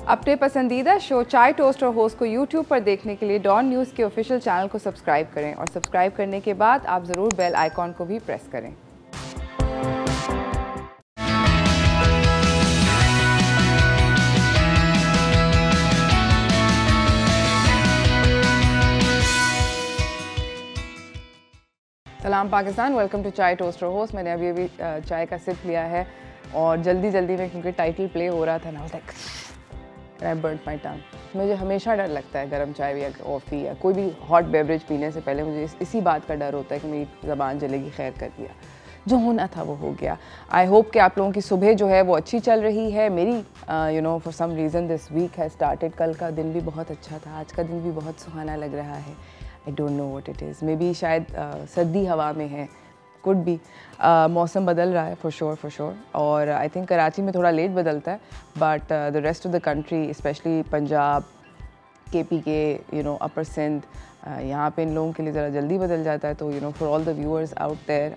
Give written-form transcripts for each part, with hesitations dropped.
अपने पसंदीदा शो चाय टोस्ट और होस्ट को यूट्यूब पर देखने के लिए डॉन न्यूज़ के ऑफिशियल चैनल को सब्सक्राइब करें और सब्सक्राइब करने के बाद आप ज़रूर बेल आइकॉन को भी प्रेस करें। सलाम पाकिस्तान, वेलकम टू चाय टोस्ट और होस्ट। मैंने अभी चाय का सिप लिया है और जल्दी में क्योंकि टाइटल प्ले हो रहा था ना, आई बर्न्ड माई टंग। मुझे हमेशा डर लगता है गर्म चाय या कॉफ़ी या कोई भी हॉट बेवरेज पीने से पहले मुझे इसी बात का डर होता है कि मेरी ज़बान जलेगी। खैर कर दिया, जो होना था वो हो गया। आई होप कि आप लोगों की सुबह जो है वो अच्छी चल रही है। मेरी for some reason this week है स्टार्टेड। कल का दिन भी बहुत अच्छा था, आज का दिन भी बहुत सुहाना लग रहा है। आई don't know what it is, may be शायद सर्दी हवा में है, कुड बी। मौसम बदल रहा है फॉर श्योर। और आई थिंक कराची में थोड़ा लेट बदलता है, but the rest of the country specially Punjab, KP के अपर सिंध, यहाँ पे इन लोगों के लिए ज़रा जल्दी बदल जाता है। तो for all the viewers out there,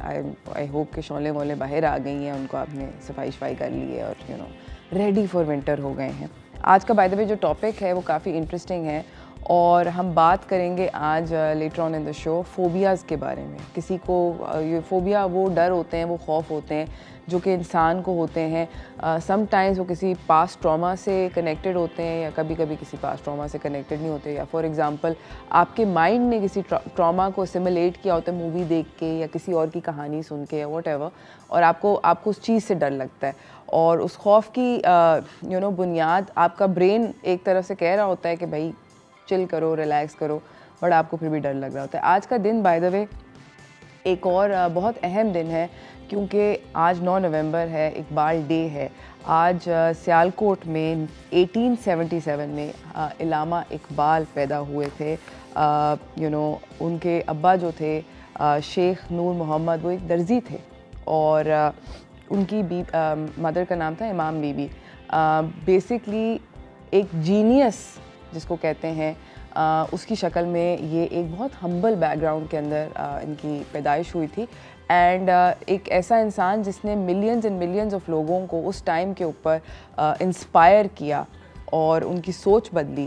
I hope कि शोले वोले बाहर आ गई हैं, उनको आपने सफाई शफाई कर ली है और रेडी फॉर विंटर हो गए हैं। आज का बाय द वे जो टॉपिक है वो काफ़ी इंटरेस्टिंग है और हम बात करेंगे आज later on in the show phobias के बारे में। किसी को ये फ़ोबिया वो डर होते हैं, वो खौफ होते हैं जो कि इंसान को होते हैं। समटाइम्स वो किसी पास्ट ट्रॉमा से कनेक्टेड होते हैं या कभी कभी किसी पास्ट ट्रॉमा से कनेक्टेड नहीं होते, या फॉर एग्जांपल आपके माइंड ने किसी ट्रॉमा को सिमुलेट किया होता है मूवी देख के या किसी और की कहानी सुन के या व्हाटएवर, और आपको उस चीज़ से डर लगता है। और उस खौफ की बुनियाद आपका ब्रेन एक तरफ से कह रहा होता है कि भाई चिल करो, रिलैक्स करो, बट आपको फिर भी डर लग रहा होता है। आज का दिन बाय द वे एक और बहुत अहम दिन है क्योंकि आज 9 नवंबर है, इकबाल डे है। आज सियालकोट में 1877 में इलामा इकबाल पैदा हुए थे। उनके अब्बा जो थे शेख नूर मोहम्मद, वो एक दर्जी थे और उनकी मदर का नाम था इमाम बीबी। बेसिकली एक जीनियस जिसको कहते हैं, उसकी शक्ल में ये एक बहुत हम्बल बैकग्राउंड के अंदर इनकी पैदाइश हुई थी। एंड एक ऐसा इंसान जिसने मिलियंस एंड मिलियंस ऑफ लोगों को उस टाइम के ऊपर इंस्पायर किया और उनकी सोच बदली,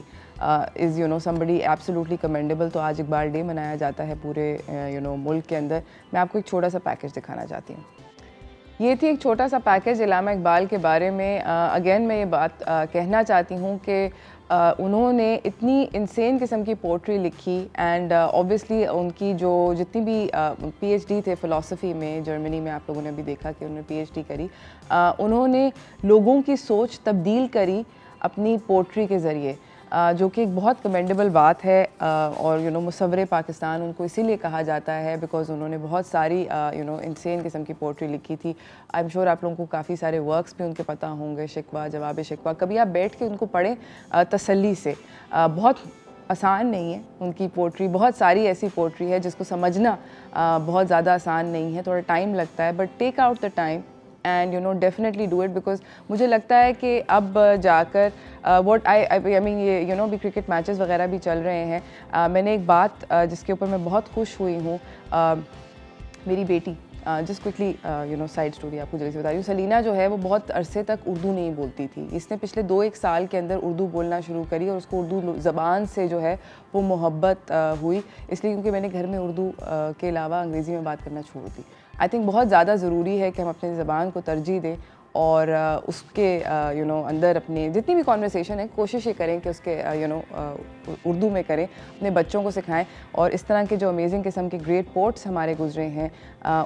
इज़ समबडी एब्सोल्युटली कमेंडेबल। तो आज इकबाल डे मनाया जाता है पूरे मुल्क के अंदर। मैं आपको एक छोटा सा पैकेज दिखाना चाहती हूँ। ये थी एक छोटा सा पैकेज इलामा इकबाल के बारे में। अगेन मैं ये बात कहना चाहती हूँ कि उन्होंने इतनी इंसेन किस्म की पोट्री लिखी एंड ऑब्वियसली उनकी जो जितनी भी PhD थे फ़िलासफ़ी में, जर्मनी में आप लोगों ने भी देखा कि उन्होंने PhD करी। उन्होंने लोगों की सोच तब्दील करी अपनी पोट्री के ज़रिए, जो कि एक बहुत कमेंडेबल बात है। और मुसव्विर पाकिस्तान उनको इसीलिए कहा जाता है बिकॉज़ उन्होंने बहुत सारी इंसेन किस्म की पोट्री लिखी थी। आई एम श्योर आप लोगों को काफ़ी सारे वर्क्स भी उनके पता होंगे, शिकवा, जवाब शिकवा। कभी आप बैठ के उनको पढ़ें तसल्ली से। बहुत आसान नहीं है उनकी पोट्री, बहुत सारी ऐसी पोट्री है जिसको समझना बहुत ज़्यादा आसान नहीं है, थोड़ा टाइम लगता है, but take out the time and definitely do it. Because मुझे लगता है कि अब जाकर व्हाट आई मीन ये भी क्रिकेट मैचेस वगैरह भी चल रहे हैं। मैंने एक बात जिसके ऊपर मैं बहुत खुश हुई हूँ, मेरी बेटी, जस्ट क्विकली साइड स्टोरी आपको जल्दी से बता रही हूँ। सलीना जो है वो बहुत अरसे तक उर्दू नहीं बोलती थी। इसने पिछले 2-1 साल के अंदर उर्दू बोलना शुरू करी और उसको उर्दू ज़बान से जो है वो मोहब्बत हुई, इसलिए क्योंकि मैंने घर में उर्दू के अलावा अंग्रेज़ी में बात करना छोड़ दी। आई थिंक बहुत ज़्यादा ज़रूरी है कि हम अपनी ज़बान को तरजीह दें और उसके अंदर अपनी जितनी भी कॉन्वर्सेशन है कोशिश ये करें कि उसके उर्दू में करें, अपने बच्चों को सिखाएं। और इस तरह के जो अमेजिंग किस्म के ग्रेट पोट्स हमारे गुजरे हैं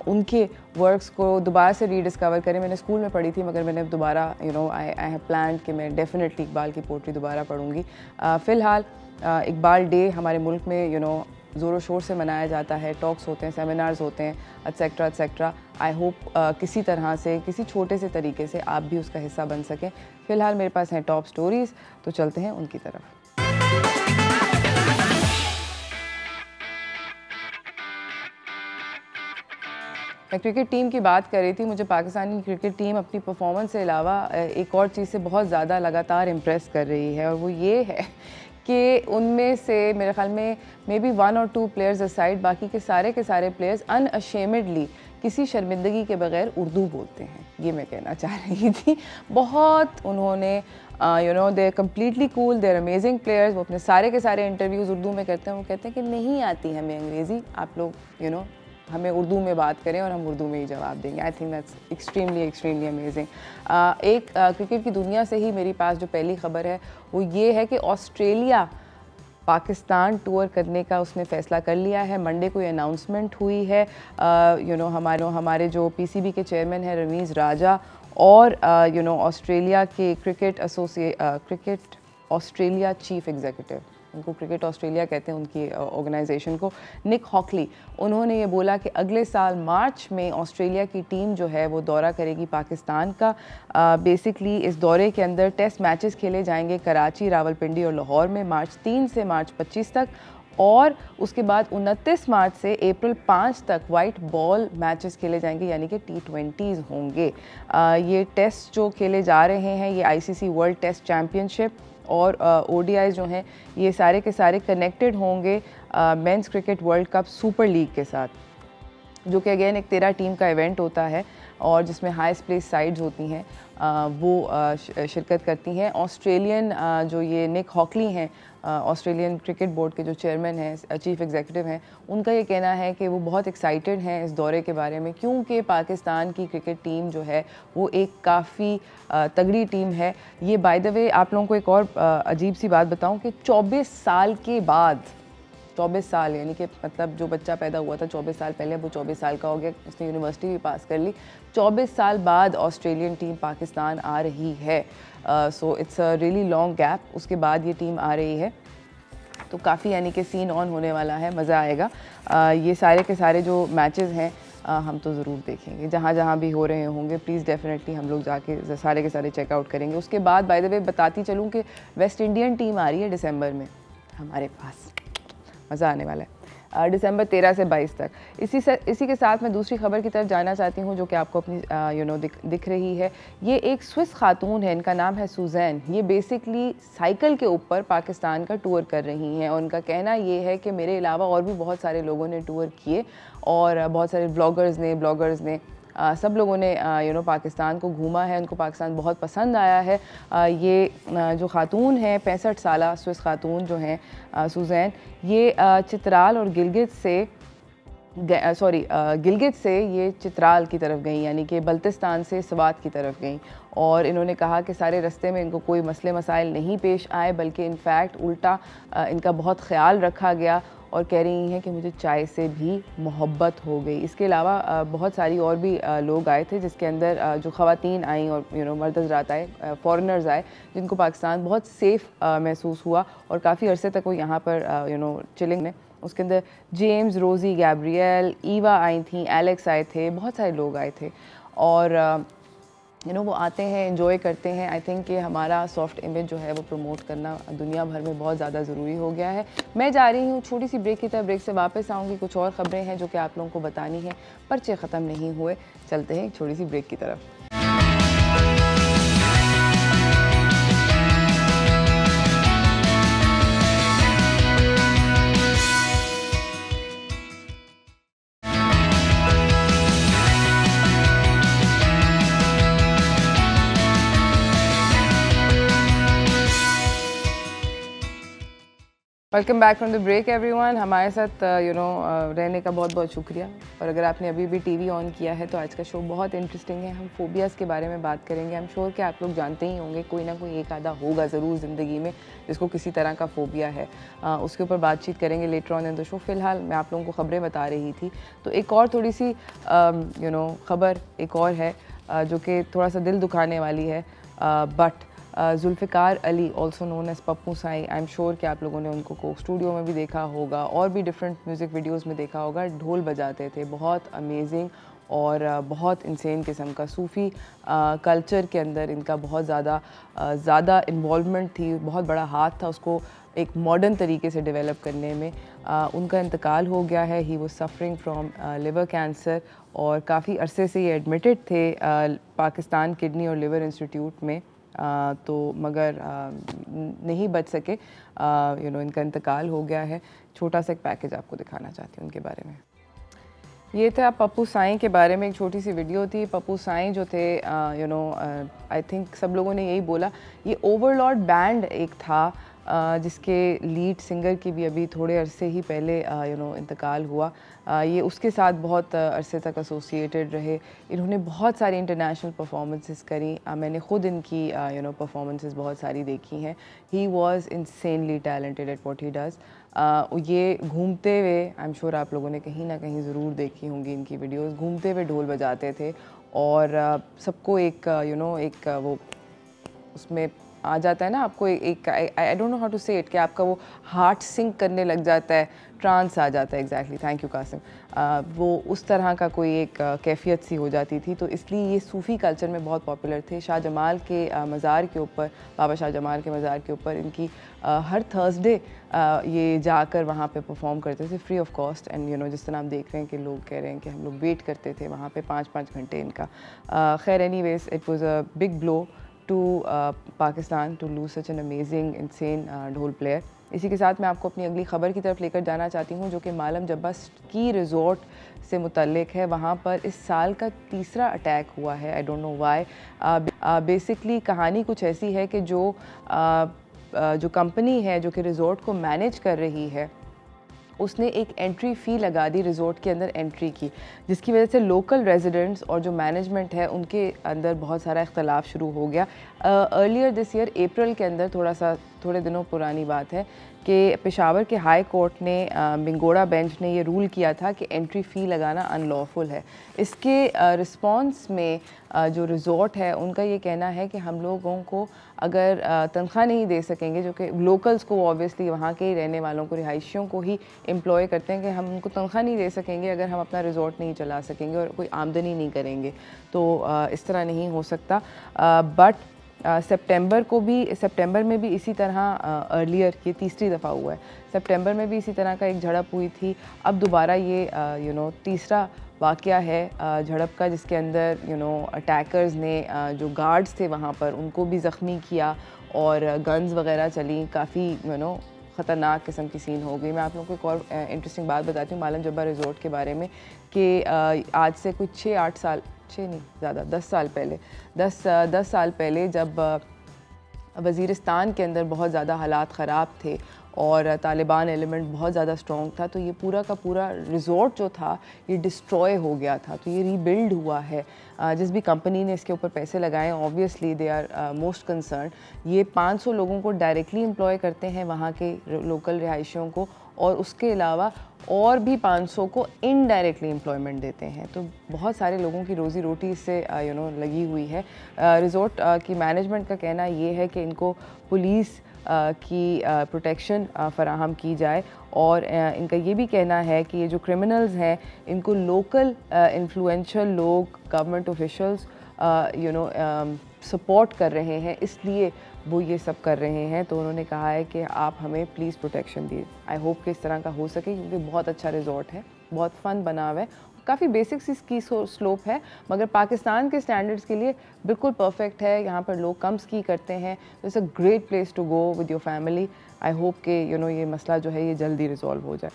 उनके वर्क्स को दोबारा से रीडिस्कवर करें। मैंने स्कूल में पढ़ी थी मगर मैंने दोबारा आई हैव प्लान्ड कि मैं डेफिनेटली इकबाल की पोट्री दोबारा पढ़ूँगी। फ़िलहाल इकबाल डे हमारे मुल्क में ज़ोरों शोर से मनाया जाता है, टॉक्स होते हैं, सेमिनार्स होते हैं, एट्सेट्रा एट्सेट्रा। आई होप किसी तरह से, किसी छोटे से तरीके से आप भी उसका हिस्सा बन सकें। फ़िलहाल मेरे पास हैं टॉप स्टोरीज़, तो चलते हैं उनकी तरफ। मैं क्रिकेट टीम की बात कर रही थी। मुझे पाकिस्तानी क्रिकेट टीम अपनी परफॉर्मेंस से अलावा एक और चीज़ से बहुत ज़्यादा लगातार इम्प्रेस कर रही है और वो ये है कि उनमें से मेरे ख्याल में मे बी 1 और 2 प्लेयर्स असाइड, बाकी के सारे प्लेयर्स अनअशेमेडली किसी शर्मिंदगी के बगैर उर्दू बोलते हैं, ये मैं कहना चाह रही थी। बहुत उन्होंने you know they are completely cool, they are amazing players. वो अपने सारे के सारे इंटरव्यूज़ उर्दू में करते हैं। वो कहते हैं कि नहीं आती हमें अंग्रेज़ी, आप लोग यू नो हमें उर्दू में बात करें और हम उर्दू में ही जवाब देंगे। I think that's extremely amazing. एक क्रिकेट की दुनिया से ही मेरे पास जो पहली खबर है वो ये है कि ऑस्ट्रेलिया पाकिस्तान टूर करने का उसने फ़ैसला कर लिया है। मंडे को ये अनाउंसमेंट हुई है। यू नो हमारे जो पीसीबी के चेयरमैन हैं रमीज़ राजा और यू नो ऑस्ट्रेलिया के क्रिकेट ऑस्ट्रेलिया चीफ एग्जीक्यूटिव, उनको क्रिकेट ऑस्ट्रेलिया कहते हैं उनकी ऑर्गेनाइजेशन को, निक हॉकली, उन्होंने ये बोला कि अगले साल मार्च में ऑस्ट्रेलिया की टीम जो है वो दौरा करेगी पाकिस्तान का। बेसिकली इस दौरे के अंदर टेस्ट मैचेस खेले जाएंगे कराची, रावलपिंडी और लाहौर में मार्च 3 से मार्च 25 तक, और उसके बाद 29 मार्च से अप्रैल 5 तक वाइट बॉल मैचेस खेले जाएंगे, यानी कि T20s होंगे। ये टेस्ट जो खेले जा रहे हैं ये ICC वर्ल्ड टेस्ट चैम्पियनशिप और ODI जो हैं ये सारे के सारे कनेक्टेड होंगे men's cricket world cup super league के साथ, जो कि अगेन एक 13 टीम का इवेंट होता है और जिसमें हाईएस्ट प्लेस साइड्स होती हैं वो शिरकत करती हैं। ऑस्ट्रेलियन जो ये निक हॉकली हैं, ऑस्ट्रेलियन क्रिकेट बोर्ड के जो चेयरमैन हैं, चीफ एग्जीक्यूटिव हैं, उनका ये कहना है कि वो बहुत एक्साइटेड हैं इस दौरे के बारे में, क्योंकि पाकिस्तान की क्रिकेट टीम जो है वो एक काफ़ी तगड़ी टीम है। ये बाय द वे आप लोगों को एक और अजीब सी बात बताऊं कि 24 साल के बाद, 24 साल यानी कि मतलब जो बच्चा पैदा हुआ था 24 साल पहले, वो 24 साल का हो गया, उसने यूनिवर्सिटी भी पास कर ली, 24 साल बाद ऑस्ट्रेलियन टीम पाकिस्तान आ रही है। So it's a really long gap, उसके बाद ये टीम आ रही है, तो काफ़ी यानी कि सीन ऑन होने वाला है, मज़ा आएगा। ये सारे के सारे जो मैचेस हैं हम तो ज़रूर देखेंगे, जहाँ जहाँ भी हो रहे होंगे प्लीज़ डेफिनेटली हम लोग जाके सारे के सारे चेकआउट करेंगे। उसके बाद बाय द वे बताती चलूँ कि वेस्ट इंडियन टीम आ रही है दिसंबर में हमारे पास, मज़ा आने वाला है, दिसंबर 13 से 22 तक। इसी के साथ मैं दूसरी खबर की तरफ जाना चाहती हूँ जो कि आपको अपनी यू नो दिख रही है। ये एक स्विस खातून है, इनका नाम है सुजैन। ये बेसिकली साइकिल के ऊपर पाकिस्तान का टूर कर रही हैं और उनका कहना ये है कि मेरे अलावा और भी बहुत सारे लोगों ने टूर किए और बहुत सारे ब्लॉगर्स ने सब लोगों ने यू नो पाकिस्तान को घूमा है, उनको पाकिस्तान बहुत पसंद आया है। ये जो खातून है 65 साला स्विस खातून जो हैं सुजैन, ये चित्राल और गिलगित से ये चित्राल की तरफ गई, यानी कि बल्तिस्तान से स्वात की तरफ गई, और इन्होंने कहा कि सारे रास्ते में इनको कोई मसले मसाइल नहीं पेश आए, बल्कि इनफैक्ट उल्टा इनका बहुत ख्याल रखा गया, और कह रही हैं कि मुझे चाय से भी मोहब्बत हो गई। इसके अलावा बहुत सारी और भी लोग आए थे, जिसके अंदर जो ख़वातीन आई और यू नो मर्द हज़रात आए, फॉरेनर्स आए, जिनको पाकिस्तान बहुत सेफ़ महसूस हुआ और काफ़ी अरसे तक वो यहाँ पर यू नो चिलिंग में। उसके अंदर जेम्स, रोज़ी, गैब्रियल, ईवा आई थी, एलेक्स आए थे, बहुत सारे लोग आए थे, और यू नो वो आते हैं, एंजॉय करते हैं। आई थिंक कि हमारा सॉफ्ट इमेज जो है वो प्रमोट करना दुनिया भर में बहुत ज़्यादा ज़रूरी हो गया है। मैं जा रही हूँ छोटी सी ब्रेक की तरफ, ब्रेक से वापस आऊँगी, कुछ और ख़बरें हैं जो कि आप लोगों को बतानी है, पर्चे ख़त्म नहीं हुए, चलते हैं एक छोटी सी ब्रेक की तरफ। Welcome back from the break everyone. हमारे साथ यू नो रहने का बहुत बहुत शुक्रिया, और अगर आपने अभी भी टीवी ऑन किया है तो आज का शो बहुत इंटरेस्टिंग है। हम फोबियाज़ के बारे में बात करेंगे। आई एम श्योर कि आप लोग जानते ही होंगे, कोई ना कोई एक आधा होगा ज़रूर ज़िंदगी में जिसको किसी तरह का फोबिया है। उसके ऊपर बातचीत करेंगे letter on in the show. फ़िलहाल मैं आप लोगों को ख़बरें बता रही थी, तो एक और थोड़ी सी यू नो ख़बर एक और है जो कि थोड़ा सा दिल दुखाने वाली है, but Zulfiqar Ali also known as Pappu Sai, I am sure कि आप लोगों ने उनको कोक स्टूडियो में भी देखा होगा और भी डिफरेंट म्यूज़िक वीडियोस में देखा होगा। ढोल बजाते थे, बहुत अमेजिंग और बहुत इंसेन किस्म का। सूफ़ी कल्चर के अंदर इनका बहुत ज़्यादा इन्वॉल्वमेंट थी, बहुत बड़ा हाथ था उसको एक मॉडर्न तरीके से डेवलप करने में। उनका इंतकाल हो गया है। He was suffering from liver cancer और काफ़ी अरसे से ये एडमिटेड थे पाकिस्तान किडनी और लिवर इंस्टीट्यूट में, तो मगर नहीं बच सके। यू नो इनका इंतकाल हो गया है। छोटा सा एक पैकेज आपको दिखाना चाहती हूँ उनके बारे में। ये था पप्पू साईं के बारे में एक छोटी सी वीडियो थी। पप्पू साईं जो थे आई थिंक सब लोगों ने यही बोला, ये ओवरलॉर्ड बैंड एक था जिसके लीड सिंगर की भी अभी थोड़े अरसे ही पहले इंतकाल हुआ। ये उसके साथ बहुत अरसे तक एसोसिएटेड रहे। इन्होंने बहुत सारी इंटरनेशनल परफॉर्मेंसेस करी। मैंने ख़ुद इनकी परफॉर्मेंसेस बहुत सारी देखी हैं। He was insanely talented at what he does. ये घूमते हुए, आई एम श्योर आप लोगों ने कहीं ना कहीं ज़रूर देखी होंगी इनकी वीडियोस। घूमते हुए ढोल बजाते थे और सबको एक एक वो उसमें आ जाता है ना, आपको एक I don't know how to say it, कि आपका वो हार्ट सिंक करने लग जाता है, ट्रांस आ जाता है। Exactly, thank you Qasim. वो उस तरह का कोई एक कैफियत सी हो जाती थी। तो इसलिए ये सूफ़ी कल्चर में बहुत पॉपुलर थे। शाह जमाल के मज़ार के ऊपर, बाबा शाह जमाल के मज़ार के ऊपर इनकी हर थर्सडे ये जाकर वहाँ पे परफॉर्म करते थे फ्री ऑफ कॉस्ट। एंड जिस तरह आप देख रहे हैं कि लोग कह रहे हैं कि हम लोग वेट करते थे वहाँ पे 5-5 घंटे इनका। खैर anyways, it was a big blow to Pakistan to lose such an amazing insane dhol player. इसी के साथ मैं आपको अपनी अगली ख़बर की तरफ लेकर जाना चाहती हूँ, जो कि मालम जब्बा स्की रिज़ॉर्ट से मुतल्लिक है। वहाँ पर इस साल का तीसरा अटैक हुआ है। आई डोंट नो व्हाई। बेसिकली कहानी कुछ ऐसी है कि जो कंपनी है जो कि रिज़ॉर्ट को मैनेज कर रही है, उसने एक एंट्री फ़ी लगा दी रिज़ॉर्ट के अंदर एंट्री की, जिसकी वजह से लोकल रेजिडेंट्स और जो मैनेजमेंट है उनके अंदर बहुत सारा इख्तलाफ शुरू हो गया। अर्लियर दिस ईयर अप्रैल के अंदर, थोड़े दिनों पुरानी बात है, कि पेशावर के हाई कोर्ट ने बिंगोड़ा बेंच ने ये रूल किया था कि एंट्री फ़ी लगाना अनलॉफुल है। इसके रिस्पॉन्स में जो रिज़ॉर्ट है उनका ये कहना है कि हम लोगों को अगर तनख्वाह नहीं दे सकेंगे, जो कि लोकल्स को, ऑब्वियसली वहाँ के ही रहने वालों को, रिहायशियों को ही एम्प्लॉय करते हैं, कि हम उनको तनख्वाह नहीं दे सकेंगे अगर हम अपना रिज़ॉर्ट नहीं चला सकेंगे और कोई आमदनी नहीं करेंगे, तो इस तरह नहीं हो सकता। बट सितंबर में भी इसी तरह अर्लियर, ये तीसरी दफ़ा हुआ है, सितंबर में भी इसी तरह का एक झड़प हुई थी। अब दोबारा ये तीसरा वाक़या है झड़प का, जिसके अंदर अटैकर्स ने जो गार्ड्स थे वहाँ पर उनको भी ज़ख्मी किया और गन्स वगैरह चली। काफ़ी ख़तरनाक किस्म की सीन हो गई। मैं आप लोगों को एक और इंटरेस्टिंग बात बताती हूँ मालम जब्बा रिज़ॉर्ट के बारे में, कि आज से कुछ 6-8 साल, 6 नहीं ज़्यादा, 10 साल पहले, 10 साल पहले जब वज़ीरिस्तान के अंदर बहुत ज़्यादा हालात ख़राब थे और तालिबान एलिमेंट बहुत ज़्यादा स्ट्रॉन्ग था, तो ये पूरा का पूरा रिज़ॉर्ट जो था ये डिस्ट्रॉय हो गया था। तो ये रीबिल्ड हुआ है। जिस भी कंपनी ने इसके ऊपर पैसे लगाए, obviously they are most concern. ये 500 लोगों को डायरेक्टली एम्प्लॉय करते हैं, वहाँ के लोकल रिहायशियों को, और उसके अलावा और भी 500 को इनडायरेक्टली एम्प्लॉयमेंट देते हैं। तो बहुत सारे लोगों की रोज़ी रोटी इससे लगी हुई है। रिज़ॉर्ट की मैनेजमेंट का कहना ये है कि इनको पुलिस की प्रोटेक्शन फ़राहम की जाए, और इनका ये भी कहना है कि ये जो क्रिमिनल्स हैं इनको लोकल इन्फ्लुएंशियल लोग, गवर्नमेंट ऑफिशल्स सपोर्ट कर रहे हैं, इसलिए वो ये सब कर रहे हैं। तो उन्होंने कहा है कि आप हमें प्लीज़ प्रोटेक्शन दिए। आई होप कि इस तरह का हो सके, क्योंकि बहुत अच्छा रिज़ॉर्ट है, बहुत फ़न बना हुआ है, काफ़ी बेसिक सी स्की स्लोप है, मगर पाकिस्तान के स्टैंडर्ड्स के लिए बिल्कुल परफेक्ट है। यहाँ पर लोग कम स्की करते हैं। It's a great place to go with your family. I hope कि ये मसला जो है ये जल्दी रिजॉल्व हो जाए।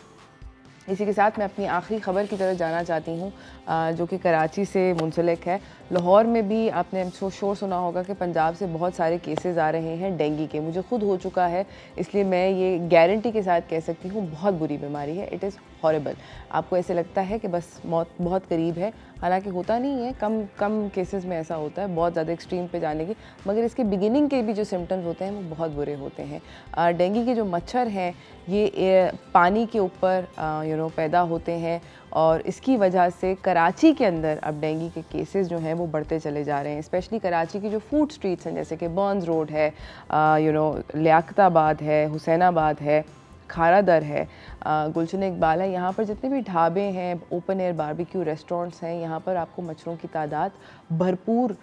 इसी के साथ मैं अपनी आखिरी ख़बर की तरफ जाना चाहती हूँ, जो कि कराची से मुंसलिक है। लाहौर में भी आपने शोर सुना होगा कि पंजाब से बहुत सारे केसेस आ रहे हैं डेंगू के। मुझे खुद हो चुका है, इसलिए मैं ये गारंटी के साथ कह सकती हूँ बहुत बुरी बीमारी है। It is horrible. आपको ऐसे लगता है कि बस मौत बहुत करीब है, हालांकि होता नहीं है, कम केसेस में ऐसा होता है बहुत ज़्यादा एक्सट्रीम पे जाने की, मगर इसके बिगिनिंग के भी जो सिम्टम्स होते हैं वो बहुत बुरे होते हैं। डेंगू के जो मच्छर हैं ये पानी के ऊपर पैदा होते हैं, और इसकी वजह से कराची के अंदर अब डेंगू के केसेस जो हैं वो बढ़ते चले जा रहे हैं। स्पेशली कराची की जो फूड स्ट्रीट्स हैं, जैसे कि बर्न्स रोड है, लियाकताबाद है, हुसैनाबाद है, खारादर है, गुलशन इकबाल है, यहाँ पर जितने भी ढाबे हैं, ओपन एयर बारबेक्यू रेस्टोरेंट्स हैं, यहाँ पर आपको मच्छरों की तादाद भरपूर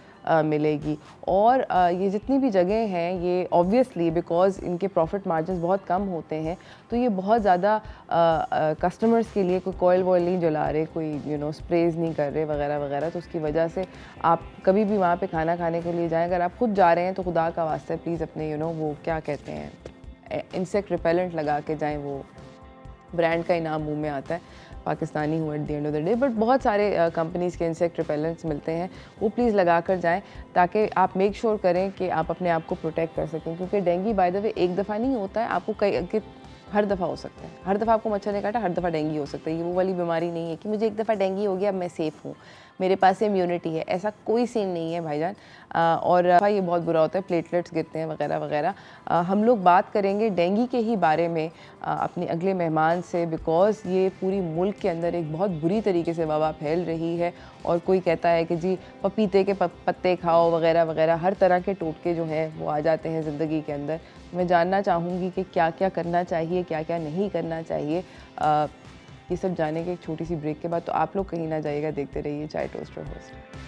मिलेगी। और ये जितनी भी जगह हैं ये ऑब्वियसली बिकॉज़ इनके प्रॉफिट मार्जिन्स बहुत कम होते हैं, तो ये बहुत ज़्यादा कस्टमर्स के लिए कोई कॉयल वॉयल नहीं जला रहे, कोई स्प्रेज नहीं कर रहे वगैरह वगैरह। तो उसकी वजह से आप कभी भी वहाँ पे खाना खाने के लिए जाएँ, अगर आप खुद जा रहे हैं तो खुदा का वास्ता प्लीज़ अपने वो क्या कहते हैं इंसेक्ट रिपेलेंट लगा के जाएँ, वो ब्रांड का ही नाम मुँह में आता है, पाकिस्तानी हूँ at the end of the day. But बहुत सारे कंपनीज़ के इंसेक्ट रिपेलेंट्स मिलते हैं, वो प्लीज़ लगा कर जाएँ ताकि आप मेक श्योर करें कि आप अपने आप को प्रोटेक्ट कर सकें, क्योंकि डेंगू बाय द वे एक दफ़ा नहीं होता है, आपको कई हर दफ़ा हो सकता है। हर दफ़ा आपको मच्छर ने काटा, हर दफ़ा डेंगू हो सकता है। ये वो वाली बीमारी नहीं है कि मुझे एक दफ़ा डेंगू हो गया अब मैं सेफ़ हूँ, मेरे पास इम्यूनिटी है, ऐसा कोई सीन नहीं है भाईजान। और ये बहुत बुरा होता है, प्लेटलेट्स गिरते हैं वगैरह वगैरह। हम लोग बात करेंगे डेंगू के ही बारे में अपने अगले मेहमान से, बिकॉज़ ये पूरी मुल्क के अंदर एक बहुत बुरी तरीके से वबा फैल रही है। और कोई कहता है कि जी पपीते के पत्ते खाओ वगैरह वगैरह, हर तरह के टोटके जो हैं वो आ जाते हैं ज़िंदगी के अंदर। मैं जानना चाहूँगी कि क्या क्या करना चाहिए, क्या क्या नहीं करना चाहिए। ये सब जाने के एक छोटी सी ब्रेक के बाद, तो आप लोग कहीं ना जाइएगा, देखते रहिए चाय toaster host.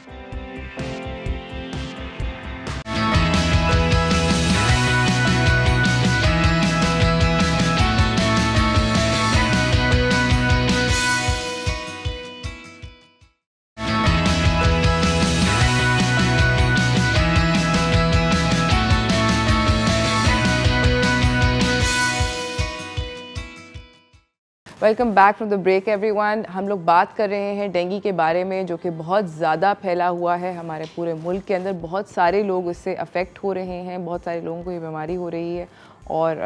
Welcome back from the break everyone. हम लोग बात कर रहे हैं डेंगू के बारे में, जो कि बहुत ज़्यादा फैला हुआ है हमारे पूरे मुल्क के अंदर। बहुत सारे लोग इससे अफेक्ट हो रहे हैं, बहुत सारे लोगों को ये बीमारी हो रही है। और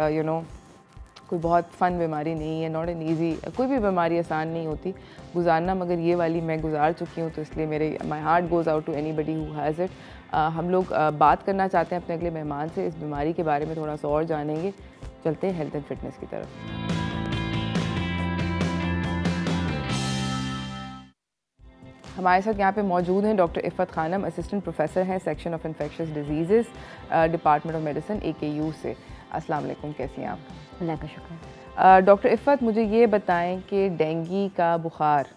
कोई बहुत फ़न बीमारी नहीं है, नॉट एन ईजी, कोई भी बीमारी आसान नहीं होती गुजारना, मगर ये वाली मैं गुजार चुकी हूँ, तो इसलिए my heart goes out to anybody who has it. हम लोग बात करना चाहते हैं अपने अगले मेहमान से, इस बीमारी के बारे में थोड़ा सा और जानेंगे। चलते हैं हेल्थ एंड फिटनेस की तरफ। हमारे साथ यहाँ पे मौजूद हैं doctor Iffat Khanum, assistant professor हैं section of infectious diseases, department of medicine AKU से। अस्सलाम वालेकुम, कैसी हैं आप? अल्लाह का शुक्र। डॉक्टर इफ़त, मुझे ये बताएं कि डेंगू का बुखार,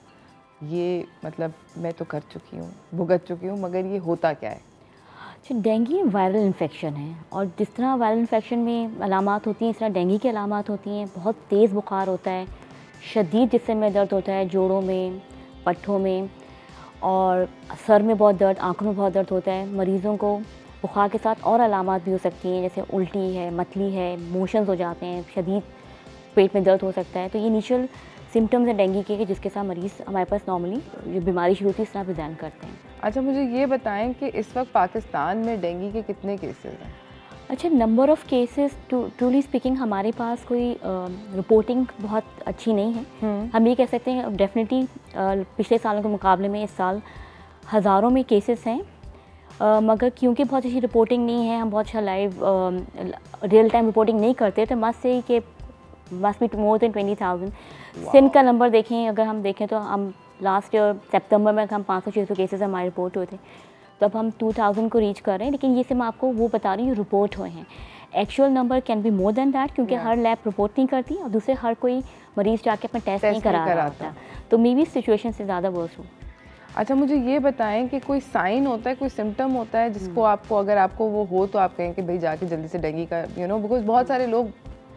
ये मतलब मैं तो कर चुकी हूँ, भुगत चुकी हूँ, मगर ये होता क्या है? अच्छा, डेंगू वायरल इन्फेक्शन है, और जिस तरह वायरल इन्फेक्शन में अलामात होती हैं, इस तरह डेंगू की अलामात होती हैं। बहुत तेज़ बुखार होता है, शदीद जिस्म में दर्द होता है, जोड़ों में, पट्ठों में, और सर में बहुत दर्द, आँखों में बहुत दर्द होता है। मरीज़ों को बुखार के साथ और अलामात भी हो सकती हैं, जैसे उल्टी है, मतली है, मोशंस हो जाते हैं, शदीद पेट में दर्द हो सकता है। तो ये इनिशियल सिम्टम्स हैं डेंगू के, जिसके साथ मरीज़ हमारे पास नॉर्मली जो बीमारी शुरू होती है इस तरह प्रेजेंट करते हैं। अच्छा, मुझे ये बताएं कि इस वक्त पाकिस्तान में डेंगू के कितने केसेस हैं? अच्छा, number of cases truly speaking हमारे पास कोई रिपोर्टिंग बहुत अच्छी नहीं है। हम ये कह सकते हैं डेफिनेटली पिछले सालों के मुकाबले में इस साल हज़ारों में केसेस हैं, मगर क्योंकि बहुत अच्छी रिपोर्टिंग नहीं है, हम बहुत अच्छा लाइव रियल टाइम रिपोर्टिंग नहीं करते, तो मस्ट से कि must be more than 20,000। Sindh का नंबर देखें, अगर हम देखें तो हम लास्ट ईयर सितंबर में हम 500-600 केसेस हमारे रिपोर्ट हुए थे, तो अब हम 2000 को रीच कर रहे हैं। लेकिन ये से मैं आपको वो बता रही हूँ रिपोर्ट हुए हैं, actual number can be more then that, क्योंकि हर लैब रिपोर्ट नहीं करती और दूसरे हर कोई मरीज़ जाके अपना टेस्ट नहीं करा रहा होता, तो मे बी सिचुएशन से ज़्यादा वर्स हो। अच्छा, मुझे ये बताएं कि कोई साइन होता है, कोई सिम्टम होता है जिसको आपको, अगर आपको वो हो तो आप कहें कि भाई जाके जल्दी से डेंगू का बिकॉज बहुत सारे लोग